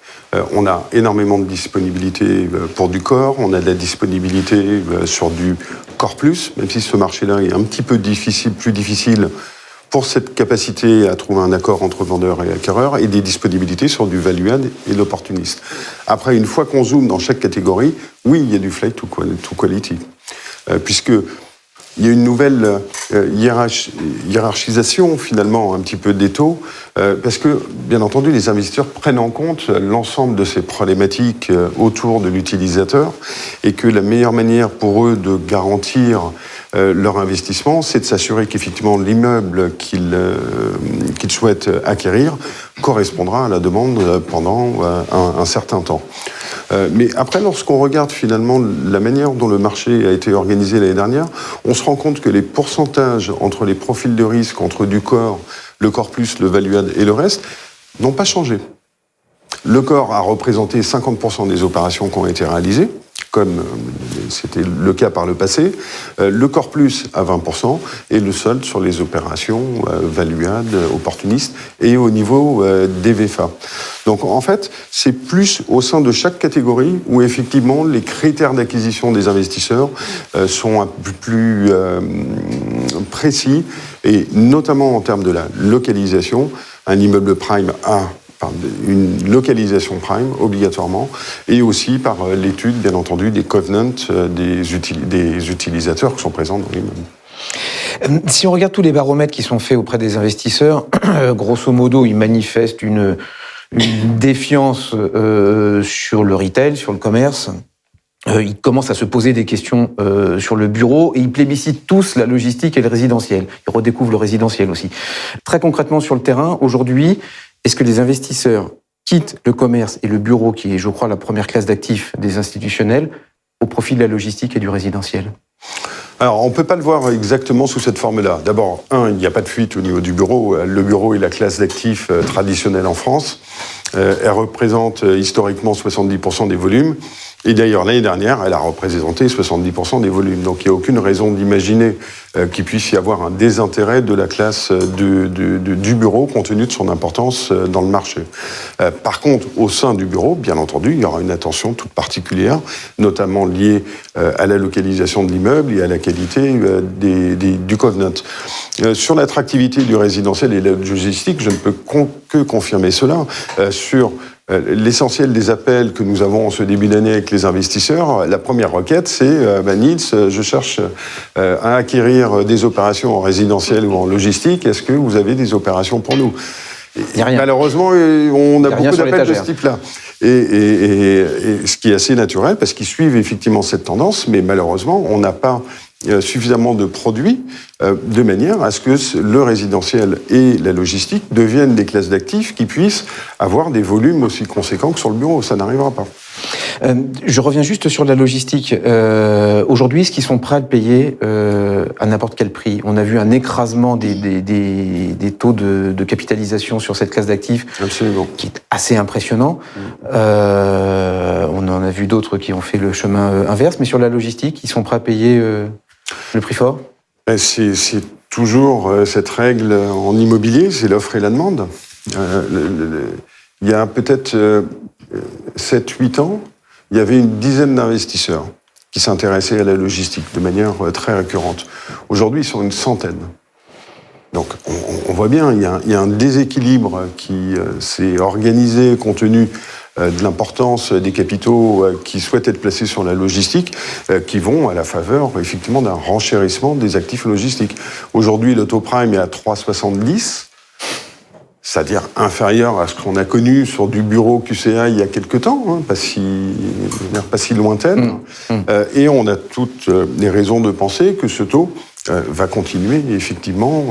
On a énormément de disponibilité pour du corps, on a de la disponibilité sur du corps plus, même si ce marché-là est un petit peu plus difficile pour cette capacité à trouver un accord entre vendeurs et acquéreurs, et des disponibilités sur du value-add et l'opportuniste. Après, une fois qu'on zoome dans chaque catégorie, oui, il y a du flight to quality, puisque il y a une nouvelle hiérarchisation, finalement, un petit peu des taux, parce que, bien entendu, les investisseurs prennent en compte l'ensemble de ces problématiques autour de l'utilisateur, et que la meilleure manière pour eux de garantir leur investissement, c'est de s'assurer qu'effectivement l'immeuble qu'ils souhaitent acquérir correspondra à la demande pendant un certain temps. Mais après, lorsqu'on regarde finalement la manière dont le marché a été organisé l'année dernière, on se rend compte que les pourcentages entre les profils de risque, entre du corps, le corps plus, le value-add et le reste, n'ont pas changé. Le corps a représenté 50% des opérations qui ont été réalisées, comme c'était le cas par le passé, le corps plus à 20%, et le solde sur les opérations value-add, opportunistes, et au niveau des VFA. Donc en fait, c'est plus au sein de chaque catégorie où effectivement les critères d'acquisition des investisseurs sont un peu plus précis, et notamment en termes de la localisation. Un immeuble prime a une localisation prime, obligatoirement, et aussi par l'étude, bien entendu, des covenants des utilisateurs qui sont présents dans l'immeuble. Si on regarde tous les baromètres qui sont faits auprès des investisseurs, grosso modo, ils manifestent une défiance sur le retail, sur le commerce. Ils commencent à se poser des questions sur le bureau et ils plébiscitent tous la logistique et le résidentiel. Ils redécouvrent le résidentiel aussi. Très concrètement sur le terrain, aujourd'hui, est-ce que les investisseurs quittent le commerce et le bureau, qui est, je crois, la première classe d'actifs des institutionnels, au profit de la logistique et du résidentiel? Alors, on ne peut pas le voir exactement sous cette forme-là. D'abord, il n'y a pas de fuite au niveau du bureau. Le bureau est la classe d'actifs traditionnelle en France. Elle représente historiquement 70% des volumes. Et d'ailleurs, l'année dernière, elle a représenté 70% des volumes. Donc, il n'y a aucune raison d'imaginer qu'il puisse y avoir un désintérêt de la classe du bureau, compte tenu de son importance dans le marché. Par contre, au sein du bureau, bien entendu, il y aura une attention toute particulière, notamment liée à la localisation de l'immeuble et à la qualité du covenant. Sur l'attractivité du résidentiel et de la logistique, je ne peux que confirmer cela. Sur l'essentiel des appels que nous avons en ce début d'année avec les investisseurs, la première requête, c'est Nils, je cherche à acquérir des opérations en résidentiel ou en logistique. Est-ce que vous avez des opérations pour nous? Malheureusement, on a beaucoup d'appels de ce type-là. Et ce qui est assez naturel, parce qu'ils suivent effectivement cette tendance, mais malheureusement, on n'a pas suffisamment de produits de manière à ce que le résidentiel et la logistique deviennent des classes d'actifs qui puissent avoir des volumes aussi conséquents que sur le bureau. Ça n'arrivera pas. Je reviens juste sur la logistique. Aujourd'hui, est-ce qu'ils sont prêts à le payer à n'importe quel prix? On a vu un écrasement des taux de capitalisation sur cette classe d'actifs. Absolument. Qui est assez impressionnant. On en a vu d'autres qui ont fait le chemin inverse, mais sur la logistique, ils sont prêts à payer le prix fort? C'est toujours cette règle en immobilier, c'est l'offre et la demande. Il y a peut-être 7-8 ans, il y avait une dizaine d'investisseurs qui s'intéressaient à la logistique de manière très récurrente. Aujourd'hui, ils sont une centaine. Donc, on voit bien, il y a un déséquilibre qui s'est organisé compte tenu de l'importance des capitaux qui souhaitent être placés sur la logistique, qui vont à la faveur, effectivement, d'un renchérissement des actifs logistiques. Aujourd'hui, le taux prime est à 3,70, c'est-à-dire inférieur à ce qu'on a connu sur du bureau QCA il y a quelques temps, hein, pas si lointaine. Et on a toutes les raisons de penser que ce taux va continuer effectivement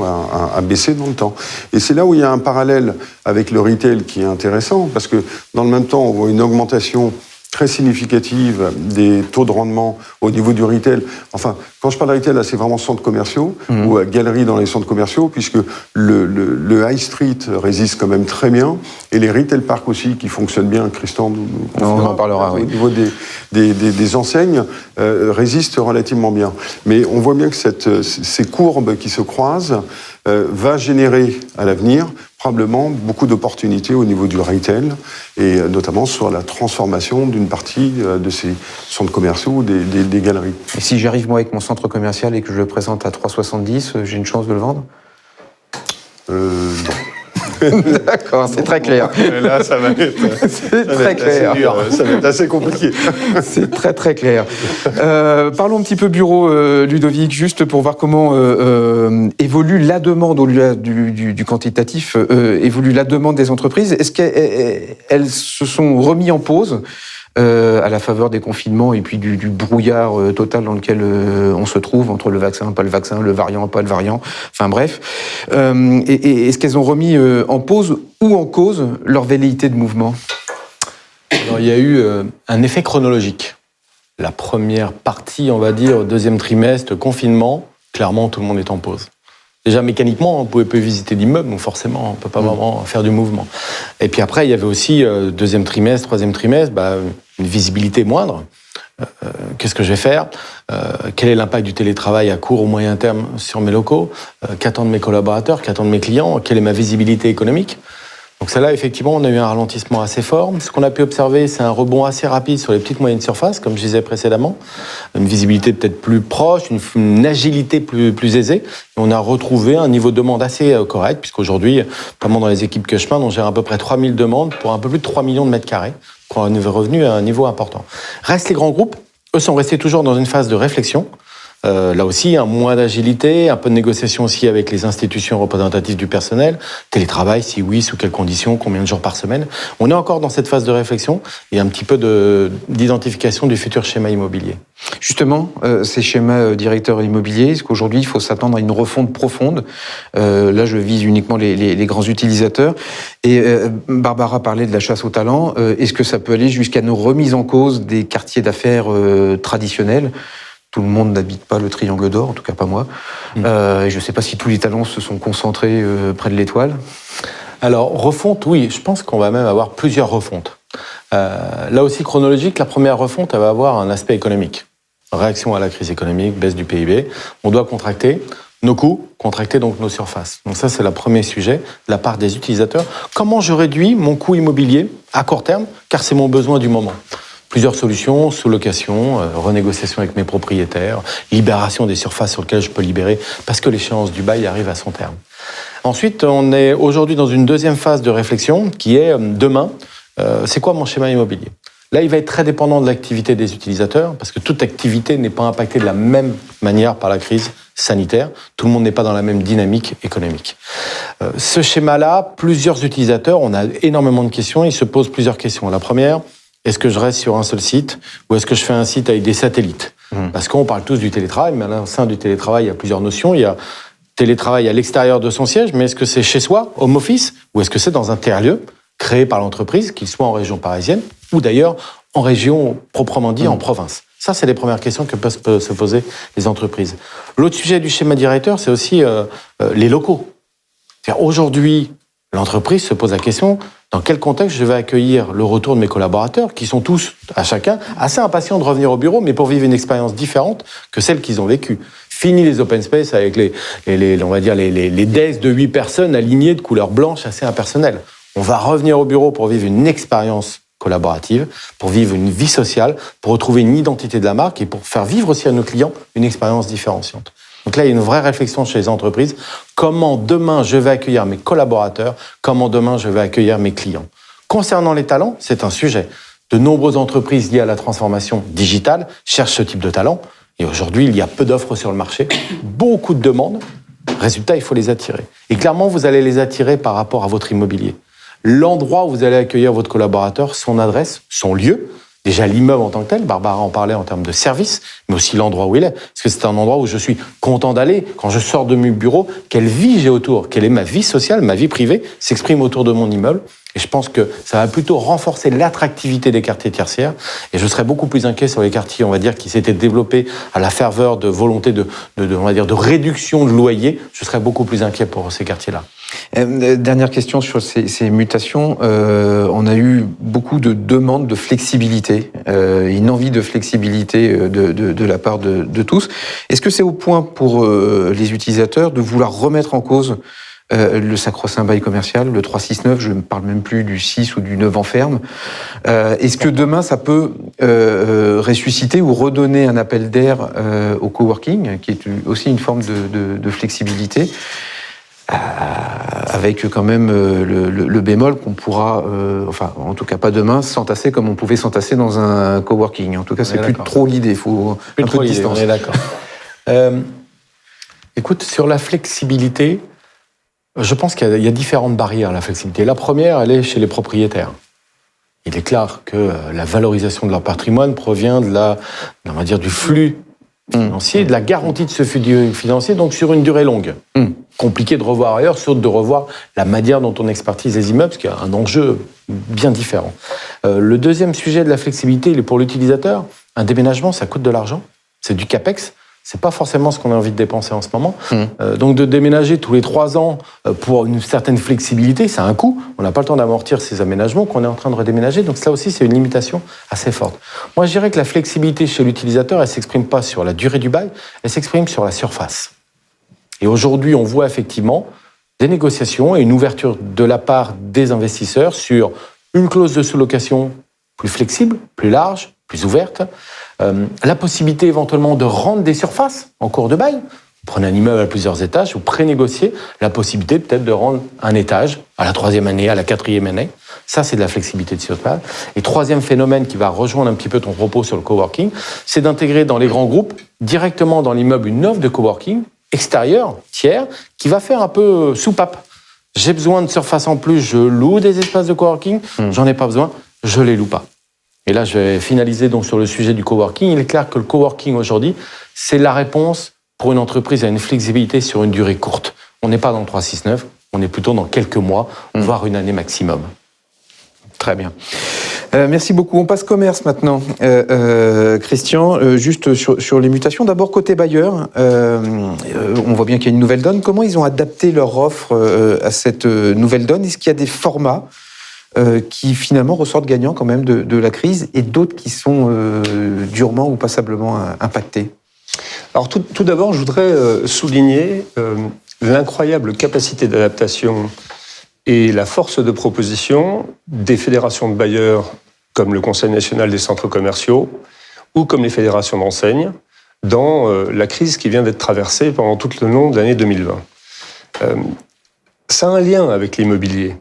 à baisser dans le temps. Et c'est là où il y a un parallèle avec le retail qui est intéressant, parce que dans le même temps, on voit une augmentation très significative des taux de rendement au niveau du retail. Enfin, quand je parle de retail, là, c'est vraiment centres commerciaux ou galeries dans les centres commerciaux, puisque le high street résiste quand même très bien, et les retail parks aussi, qui fonctionnent bien, Christian on en parlera, au niveau des enseignes, résistent relativement bien. Mais on voit bien que ces courbes qui se croisent va générer à l'avenir probablement beaucoup d'opportunités au niveau du retail, et notamment sur la transformation d'une partie de ces centres commerciaux ou des galeries. Et si j'arrive moi avec mon centre commercial et que je le présente à 3,70, j'ai une chance de le vendre? Non. D'accord, c'est très clair. Là, ça va être très clair. Ça va être assez compliqué. C'est très très clair. Parlons un petit peu bureau, Ludovic, juste pour voir comment évolue la demande au-delà du quantitatif, évolue la demande des entreprises. Est-ce qu'elles se sont remis en pause à la faveur des confinements et puis du brouillard total dans lequel on se trouve entre le vaccin, pas le vaccin, le variant, pas le variant, enfin bref. Et est-ce qu'elles ont remis en pause ou en cause leur velléité de mouvement? Alors, il y a eu un effet chronologique. La première partie, on va dire, deuxième trimestre, confinement, clairement tout le monde est en pause. Déjà, mécaniquement, on ne pouvait pas visiter l'immeuble, donc forcément, on ne peut pas vraiment faire du mouvement. Et puis après, il y avait aussi, deuxième trimestre, troisième trimestre, une visibilité moindre. Qu'est-ce que je vais faire? Quel est l'impact du télétravail à court ou moyen terme sur mes locaux? Qu'attendent mes collaborateurs? Qu'attendent mes clients? Quelle est ma visibilité économique? Donc celle-là, effectivement, on a eu un ralentissement assez fort. Ce qu'on a pu observer, c'est un rebond assez rapide sur les petites moyennes surfaces, comme je disais précédemment. Une visibilité peut-être plus proche, une agilité plus aisée. Et on a retrouvé un niveau de demande assez correct, puisqu'aujourd'hui, notamment dans les équipes Cushman, on gère à peu près 3000 demandes pour un peu plus de 3 millions de mètres carrés, pour un revenu à un niveau important. Restent les grands groupes. Eux sont restés toujours dans une phase de réflexion. Là aussi, un moins d'agilité, un peu de négociation aussi avec les institutions représentatives du personnel, télétravail, si oui, sous quelles conditions, combien de jours par semaine. On est encore dans cette phase de réflexion et un petit peu d'identification du futur schéma immobilier. Justement, ces schémas directeurs immobiliers, est-ce qu'aujourd'hui, il faut s'attendre à une refonte profonde? Là, je vise uniquement les grands utilisateurs. Et Barbara parlait de la chasse au talent. Est-ce que ça peut aller jusqu'à nos remises en cause des quartiers d'affaires traditionnels? Tout le monde n'habite pas le Triangle d'Or, en tout cas pas moi. Et je ne sais pas si tous les talents se sont concentrés près de l'Étoile. Alors, refonte, oui, je pense qu'on va même avoir plusieurs refontes. Là aussi, chronologique, la première refonte, elle va avoir un aspect économique. Réaction à la crise économique, baisse du PIB. On doit contracter nos coûts, contracter donc nos surfaces. Donc ça, c'est le premier sujet, de la part des utilisateurs. Comment je réduis mon coût immobilier à court terme, car c'est mon besoin du moment? Plusieurs solutions, sous-location, renégociation avec mes propriétaires, libération des surfaces sur lesquelles je peux libérer parce que l'échéance du bail arrive à son terme. Ensuite, on est aujourd'hui dans une deuxième phase de réflexion qui est demain, c'est quoi mon schéma immobilier ? Là, il va être très dépendant de l'activité des utilisateurs parce que toute activité n'est pas impactée de la même manière par la crise sanitaire. Tout le monde n'est pas dans la même dynamique économique. Ce schéma-là, plusieurs utilisateurs, on a énormément de questions, ils se posent plusieurs questions. La première, est-ce que je reste sur un seul site ou est-ce que je fais un site avec des satellites ? Parce qu'on parle tous du télétravail, mais au sein du télétravail, il y a plusieurs notions. Il y a télétravail à l'extérieur de son siège, mais est-ce que c'est chez soi, home office, ou est-ce que c'est dans un tiers-lieu créé par l'entreprise, qu'il soit en région parisienne ou d'ailleurs en région proprement dit en province. Ça, c'est les premières questions que peuvent se poser les entreprises. L'autre sujet du schéma directeur, c'est aussi les locaux. C'est-à-dire, aujourd'hui, l'entreprise se pose la question, dans quel contexte je vais accueillir le retour de mes collaborateurs, qui sont tous, à chacun, assez impatients de revenir au bureau, mais pour vivre une expérience différente que celle qu'ils ont vécue. Fini les open space avec les desks de 8 personnes alignées de couleur blanche assez impersonnelles. On va revenir au bureau pour vivre une expérience collaborative, pour vivre une vie sociale, pour retrouver une identité de la marque et pour faire vivre aussi à nos clients une expérience différenciante. Donc là, il y a une vraie réflexion chez les entreprises. Comment demain je vais accueillir mes collaborateurs ? Comment demain je vais accueillir mes clients ? Concernant les talents, c'est un sujet. De nombreuses entreprises liées à la transformation digitale cherchent ce type de talent. Et aujourd'hui, il y a peu d'offres sur le marché, beaucoup de demandes. Résultat, il faut les attirer. Et clairement, vous allez les attirer par rapport à votre immobilier. L'endroit où vous allez accueillir votre collaborateur, son adresse, son lieu, déjà l'immeuble en tant que tel, Barbara en parlait en termes de service, mais aussi l'endroit où il est. Parce que c'est un endroit où je suis content d'aller. Quand je sors de mon bureau, quelle vie j'ai autour, quelle est ma vie sociale, ma vie privée, s'exprime autour de mon immeuble. Et je pense que ça va plutôt renforcer l'attractivité des quartiers tertiaires. Et je serais beaucoup plus inquiet sur les quartiers, on va dire, qui s'étaient développés à la ferveur de volonté de réduction de loyer. Je serais beaucoup plus inquiet pour ces quartiers-là. Dernière question sur ces mutations. On a eu beaucoup de demandes de flexibilité, une envie de flexibilité de la part de tous. Est-ce que c'est au point pour les utilisateurs de vouloir remettre en cause le sacro-saint bail commercial, le 369, je ne parle même plus du 6 ou du 9 en ferme. Est-ce que demain, ça peut ressusciter ou redonner un appel d'air au coworking, qui est aussi une forme de flexibilité, avec quand même le bémol qu'on pourra, enfin en tout cas pas demain, s'entasser comme on pouvait s'entasser dans un coworking. En tout cas, c'est plus trop l'idée, il faut un peu de distance. On est d'accord. Écoute, sur la flexibilité, je pense qu'il y a différentes barrières à la flexibilité. La première, elle est chez les propriétaires. Il est clair que la valorisation de leur patrimoine provient on va dire, du flux financier, de la garantie de ce flux financier, donc sur une durée longue. Compliqué de revoir ailleurs, sauf de revoir la manière dont on expertise les immeubles, parce qu'il y a un enjeu bien différent. Le deuxième sujet de la flexibilité, il est pour l'utilisateur. Un déménagement, ça coûte de l'argent, c'est du CAPEX. C'est pas forcément ce qu'on a envie de dépenser en ce moment. Donc de déménager tous les 3 ans pour une certaine flexibilité, c'est un coût. On n'a pas le temps d'amortir ces aménagements qu'on est en train de redéménager. Donc ça aussi, c'est une limitation assez forte. Moi, je dirais que la flexibilité chez l'utilisateur, elle s'exprime pas sur la durée du bail, elle s'exprime sur la surface. Et aujourd'hui, on voit effectivement des négociations et une ouverture de la part des investisseurs sur une clause de sous-location plus flexible, plus large, plus ouverte, la possibilité éventuellement de rendre des surfaces en cours de bail. Vous prenez un immeuble à plusieurs étages, vous prénégociez la possibilité peut-être de rendre un étage à la 3e année, à la 4e année. Ça, c'est de la flexibilité de surface. Et troisième phénomène qui va rejoindre un petit peu ton propos sur le coworking, c'est d'intégrer dans les grands groupes, directement dans l'immeuble, une offre de coworking extérieur, tiers, qui va faire un peu soupape. J'ai besoin de surface en plus, je loue des espaces de coworking, j'en ai pas besoin, je les loue pas. Et là, je vais finaliser donc sur le sujet du coworking. Il est clair que le coworking aujourd'hui, c'est la réponse pour une entreprise à une flexibilité sur une durée courte. On n'est pas dans le 369, on est plutôt dans quelques mois, voire une année maximum. Très bien. Merci beaucoup. On passe commerce maintenant. Christian, juste sur les mutations. D'abord, côté bailleur, on voit bien qu'il y a une nouvelle donne. Comment ils ont adapté leur offre à cette nouvelle donne ? Est-ce qu'il y a des formats qui finalement ressortent gagnants quand même de la crise et d'autres qui sont durement ou passablement impactés ? Alors tout d'abord, je voudrais souligner l'incroyable capacité d'adaptation et la force de proposition des fédérations de bailleurs comme le Conseil national des centres commerciaux ou comme les fédérations d'enseignes dans la crise qui vient d'être traversée pendant tout le long de l'année 2020. ça a un lien avec l'immobilier.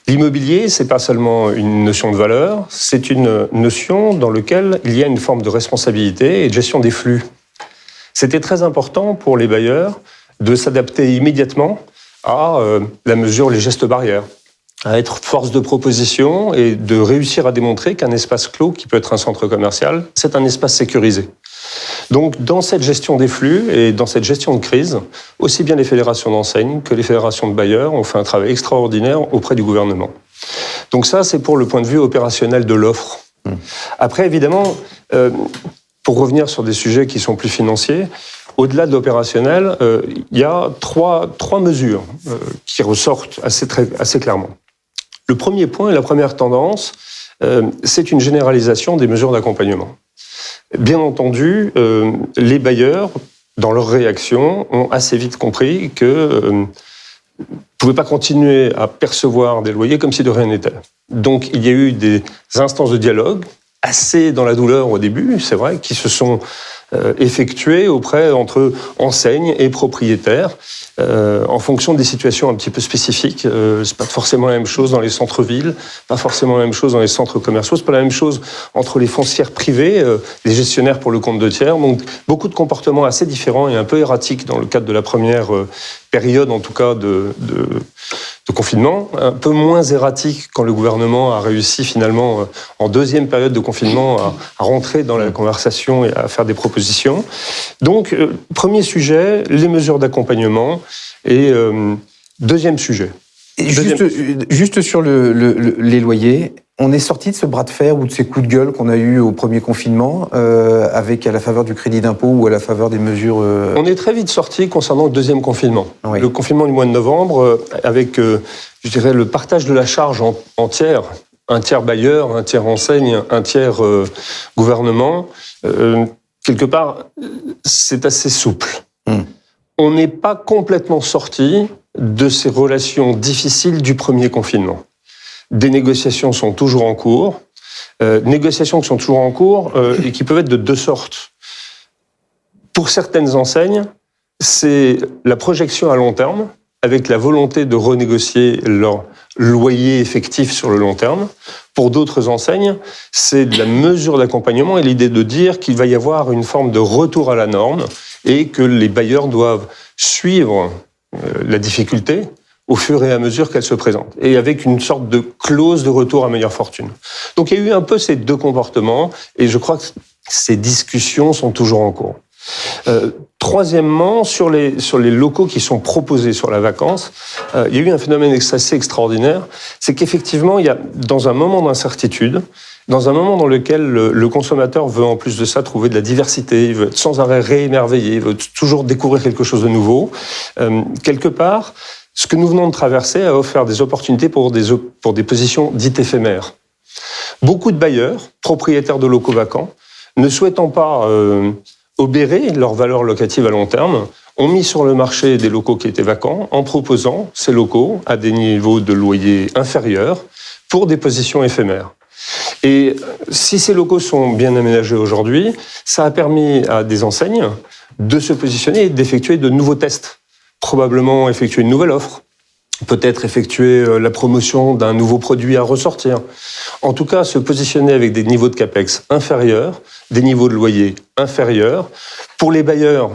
L'immobilier, c'est pas seulement une notion de valeur, c'est une notion dans laquelle il y a une forme de responsabilité et de gestion des flux. C'était très important pour les bailleurs de s'adapter immédiatement à la mesure, les gestes barrières, à être force de proposition et de réussir à démontrer qu'un espace clos, qui peut être un centre commercial, c'est un espace sécurisé. Donc, dans cette gestion des flux et dans cette gestion de crise, aussi bien les fédérations d'enseignes que les fédérations de bailleurs ont fait un travail extraordinaire auprès du gouvernement. Donc ça, c'est pour le point de vue opérationnel de l'offre. Après, évidemment, pour revenir sur des sujets qui sont plus financiers, au-delà de l'opérationnel, il y a trois mesures qui ressortent assez clairement. Le premier point et la première tendance, c'est une généralisation des mesures d'accompagnement. Bien entendu, les bailleurs, dans leur réaction, ont assez vite compris que ne pouvaient pas continuer à percevoir des loyers comme si de rien n'était. Donc, il y a eu des instances de dialogue, assez dans la douleur au début, c'est vrai, qui se sont effectuées entre enseignes et propriétaires, en fonction des situations un petit peu spécifiques. C'est pas forcément la même chose dans les centres-villes, pas forcément la même chose dans les centres commerciaux, c'est pas la même chose entre les foncières privées, les gestionnaires pour le compte de tiers. Donc beaucoup de comportements assez différents et un peu erratiques dans le cadre de la première période, en tout cas de confinement, un peu moins erratique quand le gouvernement a réussi finalement en deuxième période de confinement à rentrer dans la conversation et à faire des propositions. Donc, premier sujet, les mesures d'accompagnement. Et deuxième sujet. Juste sur les loyers, on est sorti de ce bras de fer ou de ces coups de gueule qu'on a eu au premier confinement, avec à la faveur du crédit d'impôt ou à la faveur des mesures... On est très vite sorti concernant le deuxième confinement. Oui. Le confinement du mois de novembre, avec, je dirais, le partage de la charge en tiers. Un tiers bailleur, un tiers enseigne, un tiers gouvernement. Quelque part, c'est assez souple. On n'est pas complètement sorti de ces relations difficiles du premier confinement. Des négociations sont toujours en cours, et qui peuvent être de deux sortes. Pour certaines enseignes, c'est la projection à long terme, avec la volonté de renégocier leur loyer effectif sur le long terme. Pour d'autres enseignes, c'est de la mesure d'accompagnement et l'idée de dire qu'il va y avoir une forme de retour à la norme et que les bailleurs doivent suivre la difficulté au fur et à mesure qu'elle se présente, et avec une sorte de clause de retour à meilleure fortune. Donc il y a eu un peu ces deux comportements, et je crois que ces discussions sont toujours en cours. Troisièmement, sur les locaux qui sont proposés sur la vacance, il y a eu un phénomène assez extraordinaire, c'est qu'effectivement, il y a, dans un moment d'incertitude, dans un moment dans lequel le consommateur veut en plus de ça trouver de la diversité, il veut être sans arrêt réémerveillé, il veut toujours découvrir quelque chose de nouveau, quelque part, ce que nous venons de traverser a offert des opportunités pour des positions dites éphémères. Beaucoup de bailleurs, propriétaires de locaux vacants, ne souhaitant pas obérer leur valeur locative à long terme, ont mis sur le marché des locaux qui étaient vacants en proposant ces locaux à des niveaux de loyer inférieurs pour des positions éphémères. Et si ces locaux sont bien aménagés aujourd'hui, ça a permis à des enseignes de se positionner et d'effectuer de nouveaux tests. Probablement effectuer une nouvelle offre, peut-être effectuer la promotion d'un nouveau produit à ressortir. En tout cas, se positionner avec des niveaux de capex inférieurs, des niveaux de loyer inférieurs. Pour les bailleurs,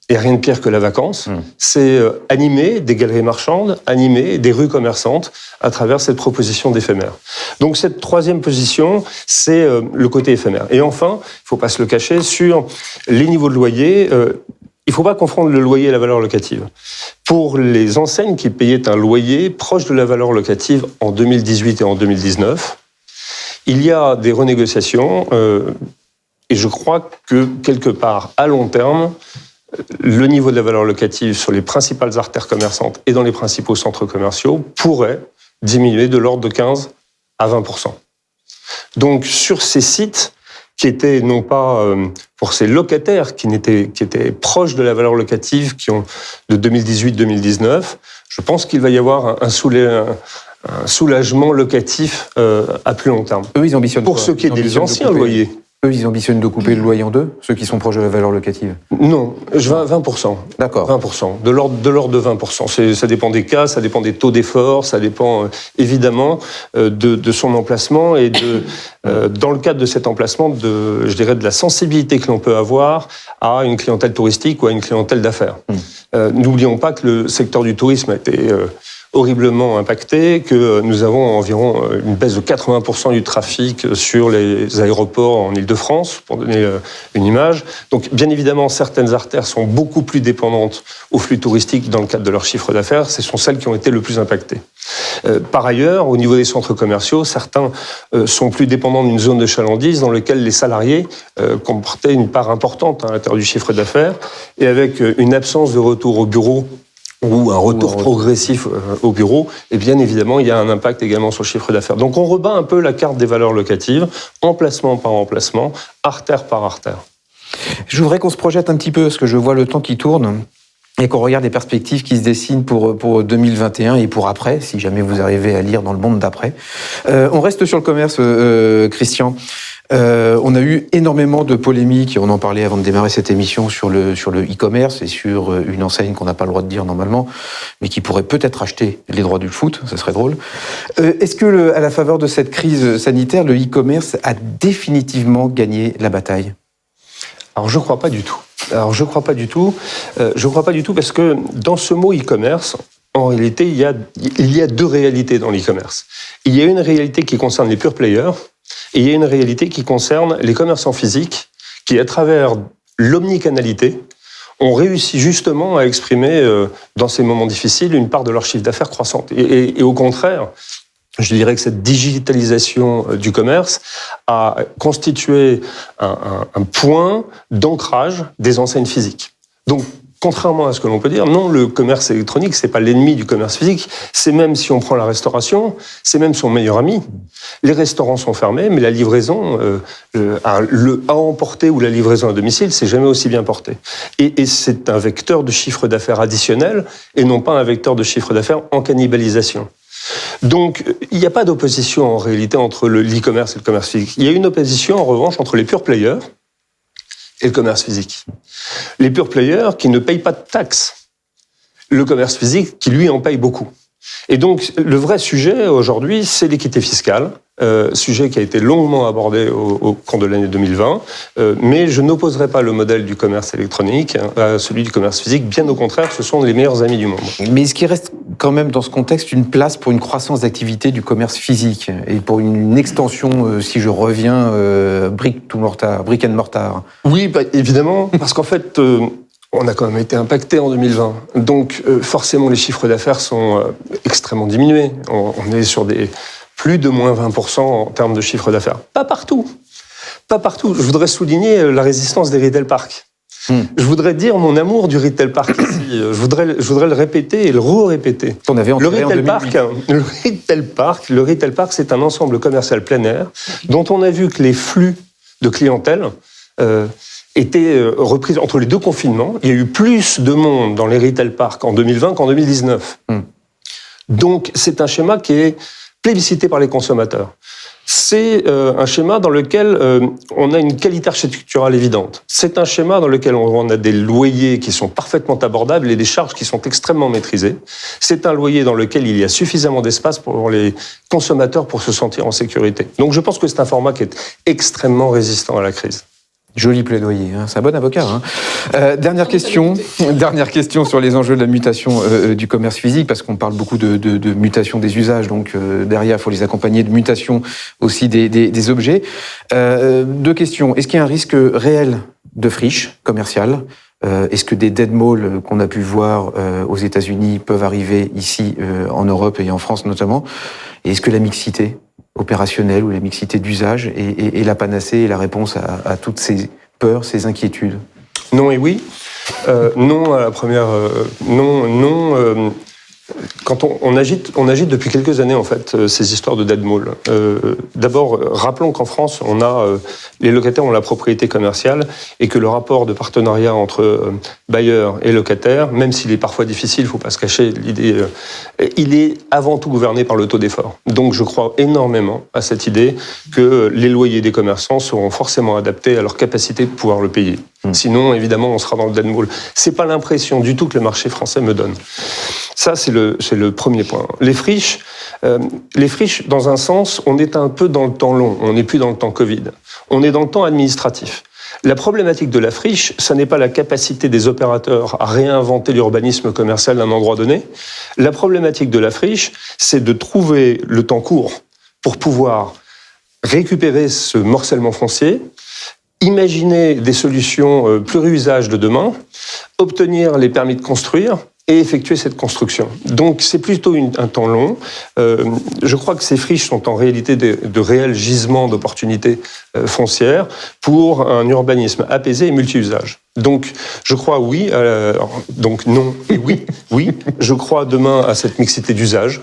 il n'y a rien de pire que la vacance. C'est animer des galeries marchandes, animer des rues commerçantes à travers cette proposition d'éphémère. Donc cette troisième position, c'est le côté éphémère. Et enfin, il ne faut pas se le cacher, sur les niveaux de loyer, il ne faut pas confondre le loyer et la valeur locative. Pour les enseignes qui payaient un loyer proche de la valeur locative en 2018 et en 2019, il y a des renégociations et je crois que quelque part, à long terme, le niveau de la valeur locative sur les principales artères commerçantes et dans les principaux centres commerciaux pourrait diminuer de l'ordre de 15 à 20%. Donc sur ces sites qui étaient non pas pour ces locataires qui étaient proches de la valeur locative qui ont de 2018-2019, je pense qu'il va y avoir un soulagement locatif à plus long terme. Eux, ils ambitionnent pour quoi? ce qui est des anciens loyers. Eux, ils ambitionnent de couper le loyer en deux, ceux qui sont proches de la valeur locative. Non, 20%. D'accord. 20%, de l'ordre de 20%. Ça dépend des cas, ça dépend des taux d'effort, ça dépend évidemment de son emplacement et dans le cadre de cet emplacement, je dirais de la sensibilité que l'on peut avoir à une clientèle touristique ou à une clientèle d'affaires. N'oublions pas que le secteur du tourisme a été horriblement impacté, que nous avons environ une baisse de 80% du trafic sur les aéroports en Île-de-France, pour donner une image. Donc, bien évidemment, certaines artères sont beaucoup plus dépendantes au flux touristique dans le cadre de leur chiffre d'affaires. Ce sont celles qui ont été le plus impactées. Par ailleurs, au niveau des centres commerciaux, certains sont plus dépendants d'une zone de chalandise dans laquelle les salariés comportaient une part importante à l'intérieur du chiffre d'affaires et avec une absence de retour au bureau ou un retour progressif au bureau, et bien évidemment, il y a un impact également sur le chiffre d'affaires. Donc on rebat un peu la carte des valeurs locatives, emplacement par emplacement, artère par artère. Je voudrais qu'on se projette un petit peu, parce que je vois le temps qui tourne, et qu'on regarde les perspectives qui se dessinent pour 2021 et pour après, si jamais vous arrivez à lire dans le monde d'après. On reste sur le commerce, Christian. On a eu énormément de polémiques, et on en parlait avant de démarrer cette émission, sur le e-commerce et sur une enseigne qu'on n'a pas le droit de dire normalement, mais qui pourrait peut-être acheter les droits du foot, ça serait drôle. Est-ce que, à la faveur de cette crise sanitaire, le e-commerce a définitivement gagné la bataille ? Alors je ne crois pas du tout. Je crois pas du tout parce que dans ce mot e-commerce, en réalité, il y a deux réalités dans l'e-commerce. Il y a une réalité qui concerne les pure players et il y a une réalité qui concerne les commerçants physiques qui, à travers l'omnicanalité, ont réussi justement à exprimer, dans ces moments difficiles, une part de leur chiffre d'affaires croissante. Et au contraire, je dirais que cette digitalisation du commerce a constitué un point d'ancrage des enseignes physiques. Donc, contrairement à ce que l'on peut dire, non, le commerce électronique, c'est pas l'ennemi du commerce physique. C'est même, si on prend la restauration, c'est même son meilleur ami. Les restaurants sont fermés, mais la livraison à emporter ou la livraison à domicile, c'est jamais aussi bien porté. Et c'est un vecteur de chiffre d'affaires additionnel et non pas un vecteur de chiffre d'affaires en cannibalisation. Donc, il n'y a pas d'opposition en réalité entre l'e-commerce et le commerce physique. Il y a une opposition, en revanche, entre les pure players et le commerce physique. Les pure players qui ne payent pas de taxes. Le commerce physique qui, lui, en paye beaucoup. Et donc, le vrai sujet aujourd'hui, c'est l'équité fiscale, sujet qui a été longuement abordé au cours de l'année 2020, mais je n'opposerai pas le modèle du commerce électronique à celui du commerce physique. Bien au contraire, ce sont les meilleurs amis du monde. Mais est-ce qu'il reste quand même dans ce contexte une place pour une croissance d'activité du commerce physique et pour une extension, si je reviens, brick and mortar? Oui, bah, évidemment, parce qu'en fait, on a quand même été impacté en 2020. Donc, forcément, les chiffres d'affaires sont extrêmement diminués. On est sur des plus de moins 20% en termes de chiffre d'affaires. Pas partout. Pas partout. Je voudrais souligner la résistance des retail parks. Je voudrais dire mon amour du retail park ici. Je voudrais le répéter et le re-répéter. On avait Le retail park, c'est un ensemble commercial plein air dont on a vu que les flux de clientèle étaient repris entre les deux confinements. Il y a eu plus de monde dans les retail parks en 2020 qu'en 2019. Donc, c'est un schéma qui est plébiscité par les consommateurs. C'est un schéma dans lequel on a une qualité architecturale évidente. C'est un schéma dans lequel on a des loyers qui sont parfaitement abordables et des charges qui sont extrêmement maîtrisées. C'est un loyer dans lequel il y a suffisamment d'espace pour les consommateurs pour se sentir en sécurité. Donc je pense que c'est un format qui est extrêmement résistant à la crise. Joli plaidoyer, hein. C'est un bon avocat. Hein. Dernière question sur les enjeux de la mutation du commerce physique, parce qu'on parle beaucoup de mutation des usages, donc derrière, il faut les accompagner de mutation aussi des objets. Deux questions. Est-ce qu'il y a un risque réel de friche commerciale ? Est-ce que des dead malls qu'on a pu voir aux États-Unis peuvent arriver ici en Europe et en France notamment ? Et est-ce que la mixité opérationnelle ou la mixité d'usage est la panacée et la réponse à toutes ces peurs, ces inquiétudes ? Non et oui. Non à la première. Quand on agite depuis quelques années en fait ces histoires de dead mall. D'abord, rappelons qu'en France, les locataires ont la propriété commerciale et que le rapport de partenariat entre bailleurs et locataires, même s'il est parfois difficile, il ne faut pas se cacher l'idée, il est avant tout gouverné par le taux d'effort. Donc, je crois énormément à cette idée que les loyers des commerçants seront forcément adaptés à leur capacité de pouvoir le payer. Sinon, évidemment, on sera dans le dead mall. C'est pas l'impression du tout que le marché français me donne. Ça, c'est le premier point. Les friches, dans un sens, on est un peu dans le temps long. On n'est plus dans le temps Covid. On est dans le temps administratif. La problématique de la friche, ça n'est pas la capacité des opérateurs à réinventer l'urbanisme commercial d'un endroit donné. La problématique de la friche, c'est de trouver le temps court pour pouvoir récupérer ce morcellement foncier, imaginer des solutions pluriusages de demain, obtenir les permis de construire et effectuer cette construction. Donc c'est plutôt un temps long. Je crois que ces friches sont en réalité de réels gisements d'opportunités foncières pour un urbanisme apaisé et multi-usage. Donc je crois oui, donc non et oui, oui. Je crois demain à cette mixité d'usage.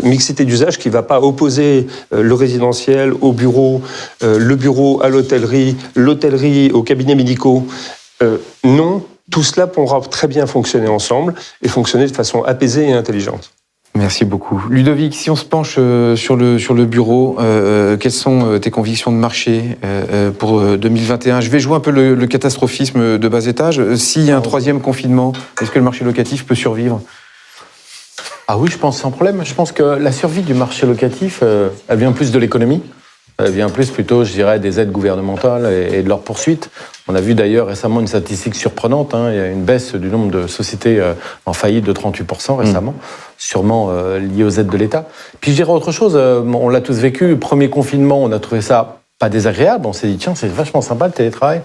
Mixité d'usage qui ne va pas opposer le résidentiel au bureau, le bureau à l'hôtellerie, l'hôtellerie aux cabinets médicaux. Non, tout cela pourra très bien fonctionner ensemble et fonctionner de façon apaisée et intelligente. Merci beaucoup. Ludovic, si on se penche sur le bureau, quelles sont tes convictions de marché pour 2021 ? Je vais jouer un peu le catastrophisme de bas étage. S'il y a un troisième confinement, est-ce que le marché locatif peut survivre ? Ah oui, je pense sans problème. Je pense que la survie du marché locatif, elle vient plus de l'économie. Elle vient plus plutôt, je dirais, des aides gouvernementales et de leur poursuite. On a vu d'ailleurs récemment une statistique surprenante. Il y a une baisse du nombre de sociétés en faillite de 38% récemment, sûrement liée aux aides de l'État. Puis je dirais autre chose, on l'a tous vécu. Premier confinement, on a trouvé ça pas désagréable. On s'est dit, tiens, c'est vachement sympa le télétravail.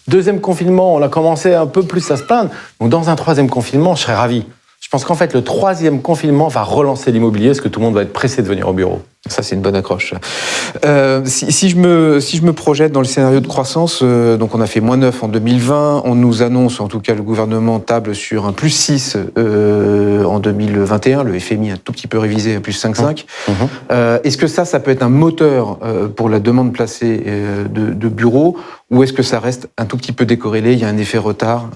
Deuxième confinement, on a commencé un peu plus à se plaindre. Donc dans un troisième confinement, je serais ravi. Je pense qu'en fait, le troisième confinement va relancer l'immobilier, parce que tout le monde va être pressé de venir au bureau. Ça, c'est une bonne accroche. Si je me projette dans le scénario de croissance, donc on a fait -9 en 2020, on nous annonce, en tout cas le gouvernement table sur un +6 en 2021, le FMI a un tout petit peu révisé à +5,5. Est-ce que ça peut être un moteur pour la demande placée de bureaux, ou est-ce que ça reste un tout petit peu décorrélé, il y a un effet retard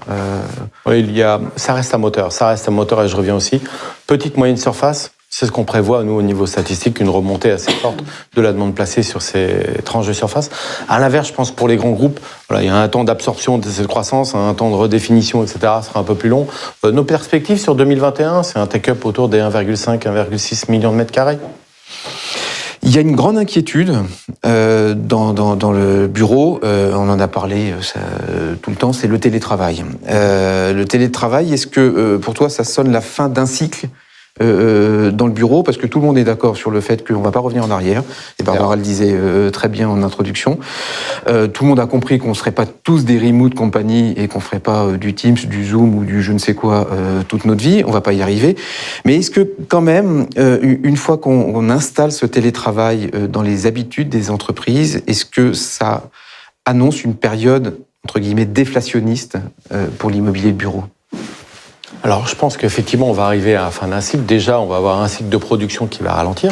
Oui, ça reste un moteur, et je reviens aussi. Petite, moyenne surface. C'est ce qu'on prévoit, nous, au niveau statistique, une remontée assez forte de la demande placée sur ces tranches de surface. À l'inverse, je pense que pour les grands groupes, il y a un temps d'absorption de cette croissance, un temps de redéfinition, etc., sera un peu plus long. Nos perspectives sur 2021, c'est un take-up autour des 1,5-1,6 millions de mètres carrés. Il y a une grande inquiétude dans le bureau, on en a parlé tout le temps, c'est le télétravail. Le télétravail, est-ce que pour toi ça sonne la fin d'un cycle dans le bureau, parce que tout le monde est d'accord sur le fait qu'on ne va pas revenir en arrière, et Barbara le disait très bien en introduction. Tout le monde a compris qu'on ne serait pas tous des remote compagnies et qu'on ne ferait pas du Teams, du Zoom ou du je ne sais quoi toute notre vie, on ne va pas y arriver. Mais est-ce que quand même, une fois qu'on installe ce télétravail dans les habitudes des entreprises, est-ce que ça annonce une période, entre guillemets, déflationniste pour l'immobilier de bureau ? Alors, je pense qu'effectivement, on va arriver à la fin d'un cycle. Déjà, on va avoir un cycle de production qui va ralentir.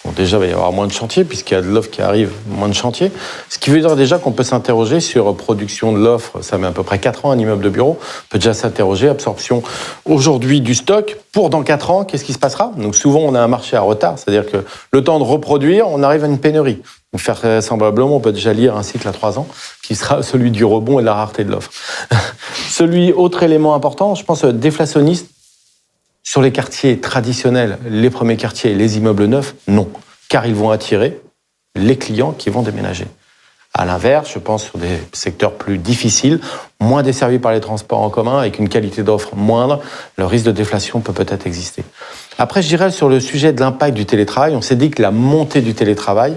Bon, déjà, il va y avoir moins de chantiers, puisqu'il y a de l'offre qui arrive, moins de chantiers. Ce qui veut dire déjà qu'on peut s'interroger sur production de l'offre. Ça met à peu près 4 ans, un immeuble de bureau. On peut déjà s'interroger, absorption aujourd'hui du stock. Pour dans 4 ans, qu'est-ce qui se passera ? Donc souvent, on a un marché à retard. C'est-à-dire que le temps de reproduire, on arrive à une pénurie. Donc faire vraisemblablement, on peut déjà lire un cycle à 3 ans, qui sera celui du rebond et de la rareté de l'offre. Autre élément important, je pense déflationniste, sur les quartiers traditionnels, les premiers quartiers, les immeubles neufs, non. Car ils vont attirer les clients qui vont déménager. À l'inverse, je pense sur des secteurs plus difficiles, moins desservis par les transports en commun, avec une qualité d'offre moindre, le risque de déflation peut peut-être exister. Après, je dirais sur le sujet de l'impact du télétravail, on s'est dit que la montée du télétravail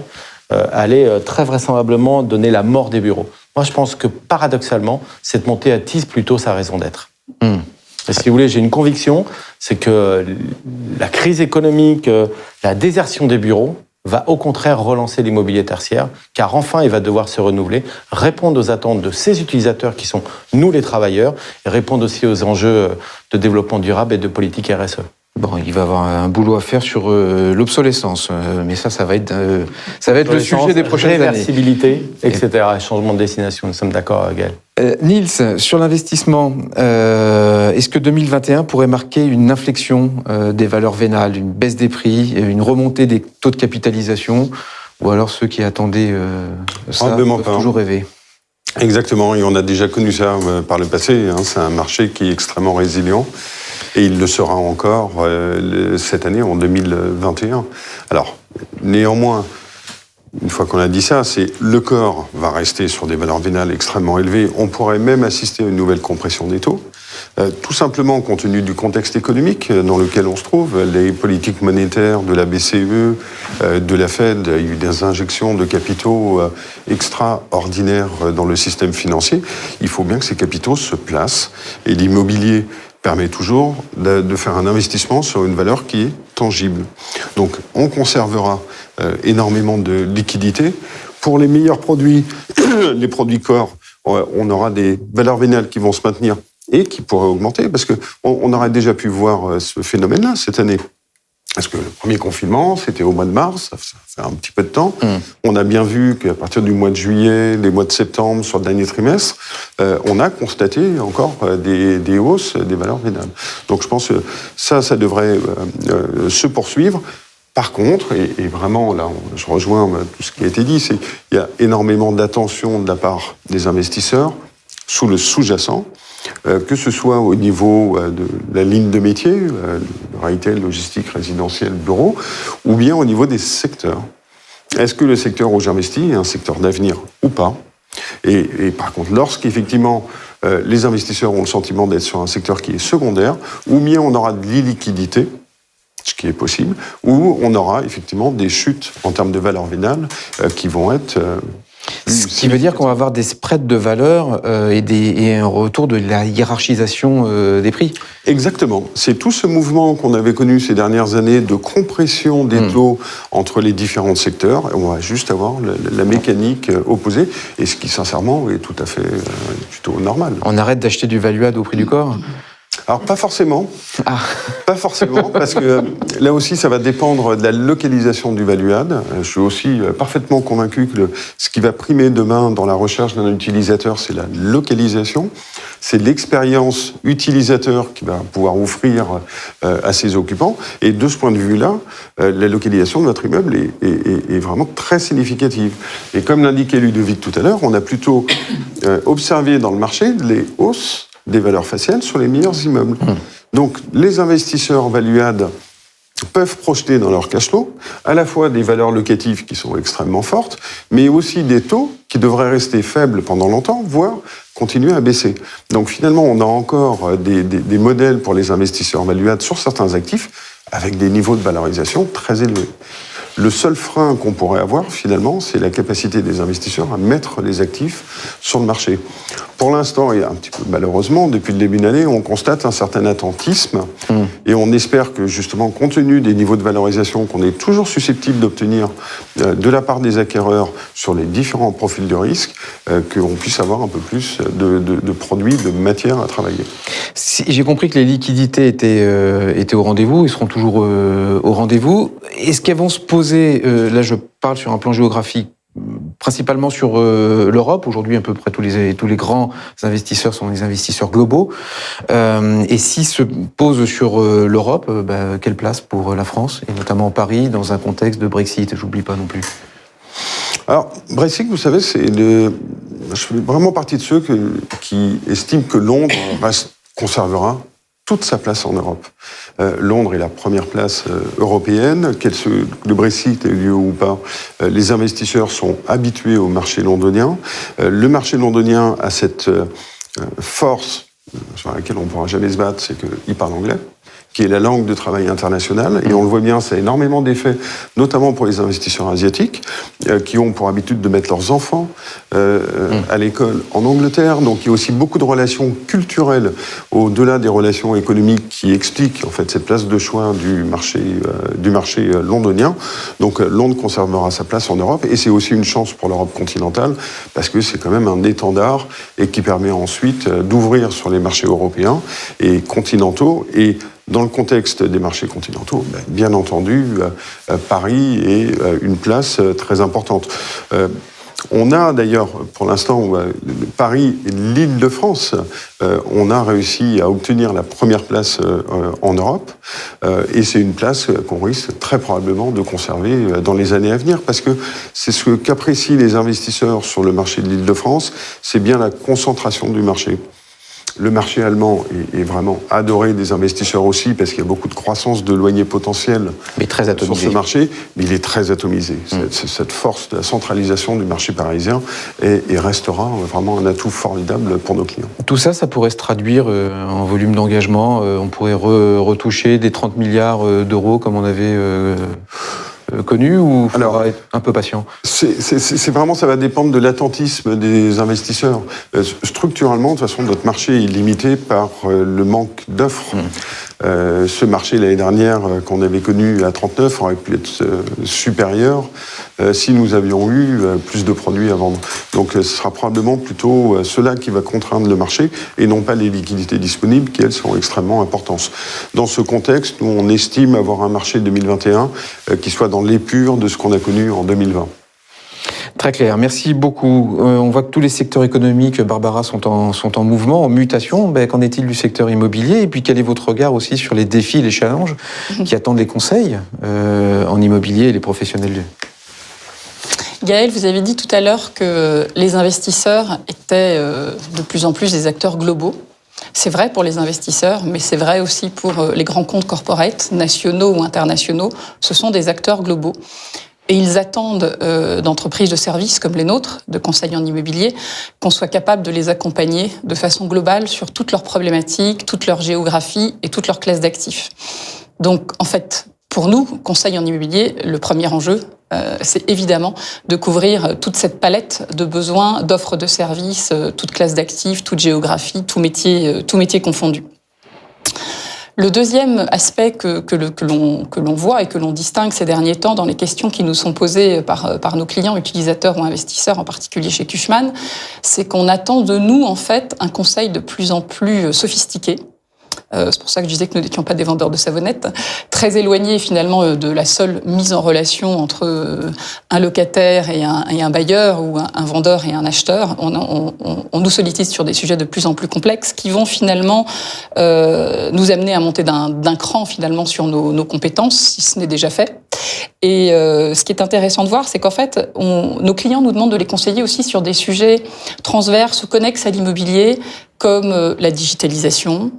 allait très vraisemblablement donner la mort des bureaux. Moi, je pense que paradoxalement, cette montée attise plutôt sa raison d'être. Et si vous voulez, j'ai une conviction, c'est que la crise économique, la désertion des bureaux va au contraire relancer l'immobilier tertiaire, car enfin, il va devoir se renouveler, répondre aux attentes de ses utilisateurs qui sont nous les travailleurs, et répondre aussi aux enjeux de développement durable et de politique RSE. Bon, il va avoir un boulot à faire sur l'obsolescence, mais ça va être le sujet des prochaines années. Réversibilité, etc. Changement de destination, nous sommes d'accord, Gaël. Niels, sur l'investissement, est-ce que 2021 pourrait marquer une inflexion des valeurs vénales, une baisse des prix, une remontée des taux de capitalisation, ou alors ceux qui attendaient ça peuvent toujours rêver? Exactement, et on a déjà connu ça par le passé. C'est un marché qui est extrêmement résilient. Et il le sera encore cette année, en 2021. Alors, néanmoins, une fois qu'on a dit ça, c'est le corps va rester sur des valeurs vénales extrêmement élevées. On pourrait même assister à une nouvelle compression des taux. Tout simplement, compte tenu du contexte économique dans lequel on se trouve, les politiques monétaires de la BCE, de la Fed, il y a eu des injections de capitaux extraordinaires dans le système financier. Il faut bien que ces capitaux se placent. Et l'immobilier permet toujours de faire un investissement sur une valeur qui est tangible. Donc, on conservera énormément de liquidités. Pour les meilleurs produits, les produits corps, on aura des valeurs vénales qui vont se maintenir et qui pourraient augmenter, parce qu'on aurait déjà pu voir ce phénomène-là cette année. Parce que le premier confinement, c'était au mois de mars, ça fait un petit peu de temps. On a bien vu qu'à partir du mois de juillet, les mois de septembre, sur le dernier trimestre, on a constaté encore des hausses des valeurs vénales. Donc je pense que ça devrait se poursuivre. Par contre, et vraiment, là, je rejoins tout ce qui a été dit, c'est qu'il y a énormément d'attention de la part des investisseurs sous le sous-jacent, que ce soit au niveau de la ligne de métier, retail, logistique, résidentiel, bureau, ou bien au niveau des secteurs. Est-ce que le secteur où j'investis est un secteur d'avenir ou pas ? Et par contre, lorsqu'effectivement les investisseurs ont le sentiment d'être sur un secteur qui est secondaire, ou bien on aura de l'illiquidité, ce qui est possible, ou on aura effectivement des chutes en termes de valeur vénale qui vont être... Ce qui veut dire qu'on va avoir des spreads de valeur et un retour de la hiérarchisation des prix. Exactement. C'est tout ce mouvement qu'on avait connu ces dernières années de compression des taux entre les différents secteurs. Et on va juste avoir la mécanique opposée, et ce qui, sincèrement, est tout à fait plutôt normal. On arrête d'acheter du value-add au prix du corps ? Alors, pas forcément. Pas forcément, parce que là aussi, ça va dépendre de la localisation du value-add. Je suis aussi parfaitement convaincu que ce qui va primer demain dans la recherche d'un utilisateur, c'est la localisation. C'est l'expérience utilisateur qui va pouvoir offrir à ses occupants. Et de ce point de vue-là, la localisation de notre immeuble est vraiment très significative. Et comme l'indiquait Ludovic tout à l'heure, on a plutôt observé dans le marché les hausses des valeurs faciales sur les meilleurs immeubles. Donc, les investisseurs value-add peuvent projeter dans leur cash flow à la fois des valeurs locatives qui sont extrêmement fortes, mais aussi des taux qui devraient rester faibles pendant longtemps, voire continuer à baisser. Donc, finalement, on a encore des modèles pour les investisseurs value-add sur certains actifs avec des niveaux de valorisation très élevés. Le seul frein qu'on pourrait avoir, finalement, c'est la capacité des investisseurs à mettre les actifs sur le marché. Pour l'instant, et un petit peu malheureusement, depuis le début de l'année, on constate un certain attentisme et on espère que, justement, compte tenu des niveaux de valorisation qu'on est toujours susceptible d'obtenir de la part des acquéreurs sur les différents profils de risque, qu'on puisse avoir un peu plus de produits, de matières à travailler. J'ai compris que les liquidités étaient au rendez-vous, ils seront toujours au rendez-vous. Est-ce qu'elles vont se poser, là je parle sur un plan géographique, principalement sur l'Europe. Aujourd'hui, à peu près tous les grands investisseurs sont des investisseurs globaux. Et s'ils se posent sur l'Europe, quelle place pour la France, et notamment Paris, dans un contexte de Brexit, j'oublie pas non plus. Alors, Brexit, vous savez, je fais vraiment partie de ceux qui estiment que Londres conservera toute sa place en Europe. Londres est la première place européenne. Le Brexit ait lieu ou pas, les investisseurs sont habitués au marché londonien. Le marché londonien a cette force sur laquelle on ne pourra jamais se battre, c'est qu'il parle anglais, qui est la langue de travail internationale. Et on le voit bien, ça a énormément d'effets, notamment pour les investisseurs asiatiques, qui ont pour habitude de mettre leurs enfants à l'école en Angleterre. Donc il y a aussi beaucoup de relations culturelles, au-delà des relations économiques, qui expliquent en fait cette place de choix du marché londonien. Donc Londres conservera sa place en Europe, et c'est aussi une chance pour l'Europe continentale, parce que c'est quand même un étendard, et qui permet ensuite d'ouvrir sur les marchés européens et continentaux, et Dans le contexte des marchés continentaux, bien entendu, Paris est une place très importante. On a d'ailleurs, pour l'instant, Paris et l'Île-de-France, on a réussi à obtenir la première place en Europe, et c'est une place qu'on risque très probablement de conserver dans les années à venir, parce que c'est ce qu'apprécient les investisseurs sur le marché de l'Île-de-France, c'est bien la concentration du marché. Le marché allemand est vraiment adoré des investisseurs aussi, parce qu'il y a beaucoup de croissance de loyers potentiels sur ce marché, mais il est très atomisé. Cette force de la centralisation du marché parisien et restera vraiment un atout formidable pour nos clients. Tout ça, ça pourrait se traduire en volume d'engagement. On pourrait retoucher des 30 milliards d'euros comme on avait connu, ou il faudra être un peu patient? C'est vraiment, ça va dépendre de l'attentisme des investisseurs. Structurellement, de toute façon, notre marché est limité par le manque d'offres. Ce marché, l'année dernière, qu'on avait connu à 39, aurait pu être supérieur si nous avions eu plus de produits à vendre. Donc ce sera probablement plutôt cela qui va contraindre le marché, et non pas les liquidités disponibles, qui, elles, sont extrêmement importantes. Dans ce contexte, nous, on estime avoir un marché 2021 qui soit dans l'épure de ce qu'on a connu en 2020. Très clair, merci beaucoup. On voit que tous les secteurs économiques, Barbara, sont en mouvement, en mutation. Qu'en est-il du secteur immobilier? Et puis quel est votre regard aussi sur les défis, les challenges qui attendent les conseils en immobilier et les professionnels? Gaël, vous avez dit tout à l'heure que les investisseurs étaient de plus en plus des acteurs globaux. C'est vrai pour les investisseurs, mais c'est vrai aussi pour les grands comptes corporate, nationaux ou internationaux. Ce sont des acteurs globaux. Et ils attendent d'entreprises de services comme les nôtres, de conseils en immobilier, qu'on soit capable de les accompagner de façon globale sur toutes leurs problématiques, toute leur géographie et toute leur classe d'actifs. Donc, en fait, pour nous, conseils en immobilier, le premier enjeu, c'est évidemment de couvrir toute cette palette de besoins, d'offres de services, toute classe d'actifs, toute géographie, tout métier confondu. Le deuxième aspect que l'on voit et que l'on distingue ces derniers temps dans les questions qui nous sont posées par nos clients, utilisateurs ou investisseurs, en particulier chez Cushman, c'est qu'on attend de nous, en fait, un conseil de plus en plus sophistiqué. C'est pour ça que je disais que nous n'étions pas des vendeurs de savonnettes, très éloignés finalement de la seule mise en relation entre un locataire et un bailleur, ou un vendeur et un acheteur. On nous sollicite sur des sujets de plus en plus complexes qui vont finalement nous amener à monter d'un cran finalement sur nos compétences, si ce n'est déjà fait. Et ce qui est intéressant de voir, c'est qu'en fait, nos clients nous demandent de les conseiller aussi sur des sujets transverses ou connexes à l'immobilier, comme la digitalisation,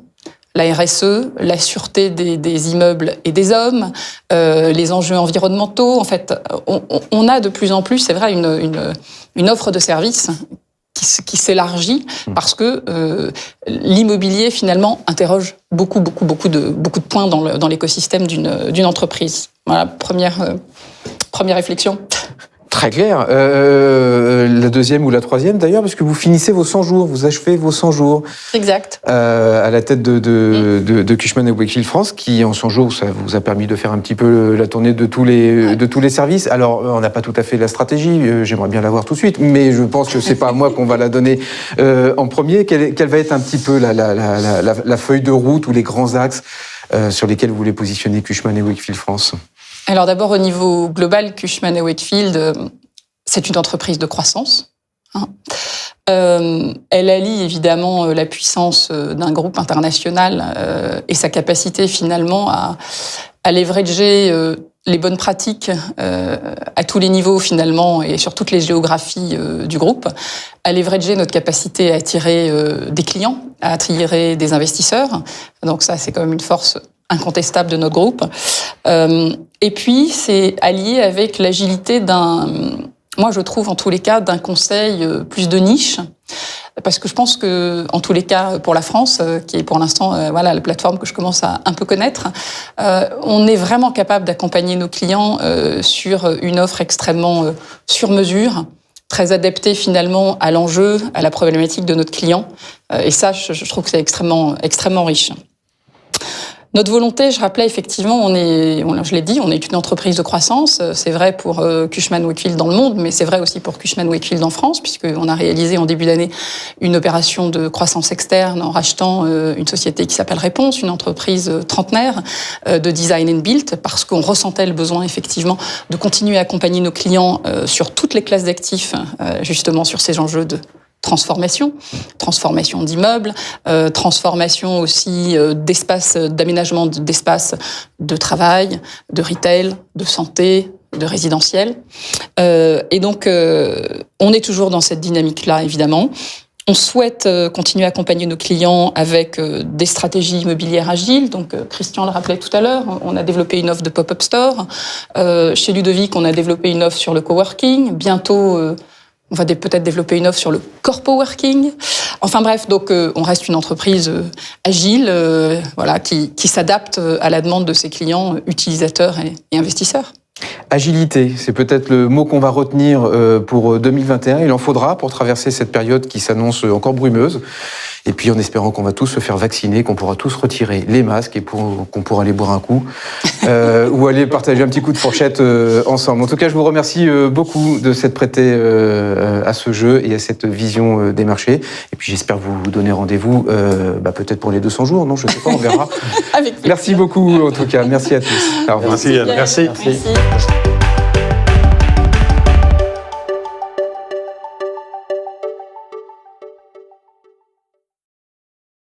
la RSE, la sûreté des immeubles et des hommes, les enjeux environnementaux. En fait, on a de plus en plus, c'est vrai, une offre de services qui s'élargit parce que l'immobilier finalement interroge beaucoup de points dans l'écosystème d'une entreprise. Voilà, première réflexion. Très clair. La deuxième ou la troisième d'ailleurs, parce que vous finissez vos 100 jours, vous achevez vos 100 jours. Exact. À la tête de Cushman & Wakefield France, qui en 100 jours, ça vous a permis de faire un petit peu la tournée de tous les services. Alors, on n'a pas tout à fait la stratégie, j'aimerais bien l'avoir tout de suite, mais je pense que c'est pas à moi qu'on va la donner en premier. Quelle va être un petit peu la feuille de route ou les grands axes sur lesquels vous voulez positionner Cushman & Wakefield France? Alors d'abord, au niveau global, Cushman & Wakefield, c'est une entreprise de croissance. Elle allie évidemment la puissance d'un groupe international et sa capacité finalement à leverager les bonnes pratiques à tous les niveaux finalement et sur toutes les géographies du groupe, à leverager notre capacité à attirer des clients, à attirer des investisseurs. Donc ça, c'est quand même une force incontestable de notre groupe. Et puis, c'est allié avec l'agilité moi je trouve en tous les cas, d'un conseil plus de niche. Parce que je pense que, en tous les cas, pour la France, qui est pour l'instant la plateforme que je commence à un peu connaître, on est vraiment capable d'accompagner nos clients sur une offre extrêmement sur mesure, très adaptée finalement à l'enjeu, à la problématique de notre client. Et ça, je trouve que c'est extrêmement riche. Notre volonté, je rappelais effectivement, je l'ai dit, on est une entreprise de croissance. C'est vrai pour Cushman & Wakefield dans le monde, mais c'est vrai aussi pour Cushman & Wakefield en France, puisqu'on a réalisé en début d'année une opération de croissance externe en rachetant une société qui s'appelle Réponse, une entreprise trentenaire de design and build, parce qu'on ressentait le besoin effectivement de continuer à accompagner nos clients sur toutes les classes d'actifs, justement sur ces enjeux de transformation d'immeubles, transformation aussi d'espace, d'aménagement d'espace de travail, de retail, de santé, de résidentiel. Et donc, on est toujours dans cette dynamique-là, évidemment. On souhaite continuer à accompagner nos clients avec des stratégies immobilières agiles. Donc, Christian le rappelait tout à l'heure, on a développé une offre de pop-up store. Chez Ludovic, on a développé une offre sur le coworking. Bientôt, on va peut-être développer une offre sur le corpo-working. Enfin bref, donc on reste une entreprise agile, voilà, qui s'adapte à la demande de ses clients, utilisateurs et investisseurs. Agilité, c'est peut-être le mot qu'on va retenir pour 2021. Il en faudra pour traverser cette période qui s'annonce encore brumeuse. Et puis en espérant qu'on va tous se faire vacciner, qu'on pourra tous retirer les masques et qu'on pourra aller boire un coup ou aller partager un petit coup de fourchette ensemble. En tout cas, je vous remercie beaucoup de s'être prêté à ce jeu et à cette vision des marchés. Et puis j'espère vous donner rendez-vous peut-être pour les 200 jours, non? Je ne sais pas, on verra. Avec plaisir. Merci beaucoup en tout cas. Merci à tous. Au revoir. Merci. Merci.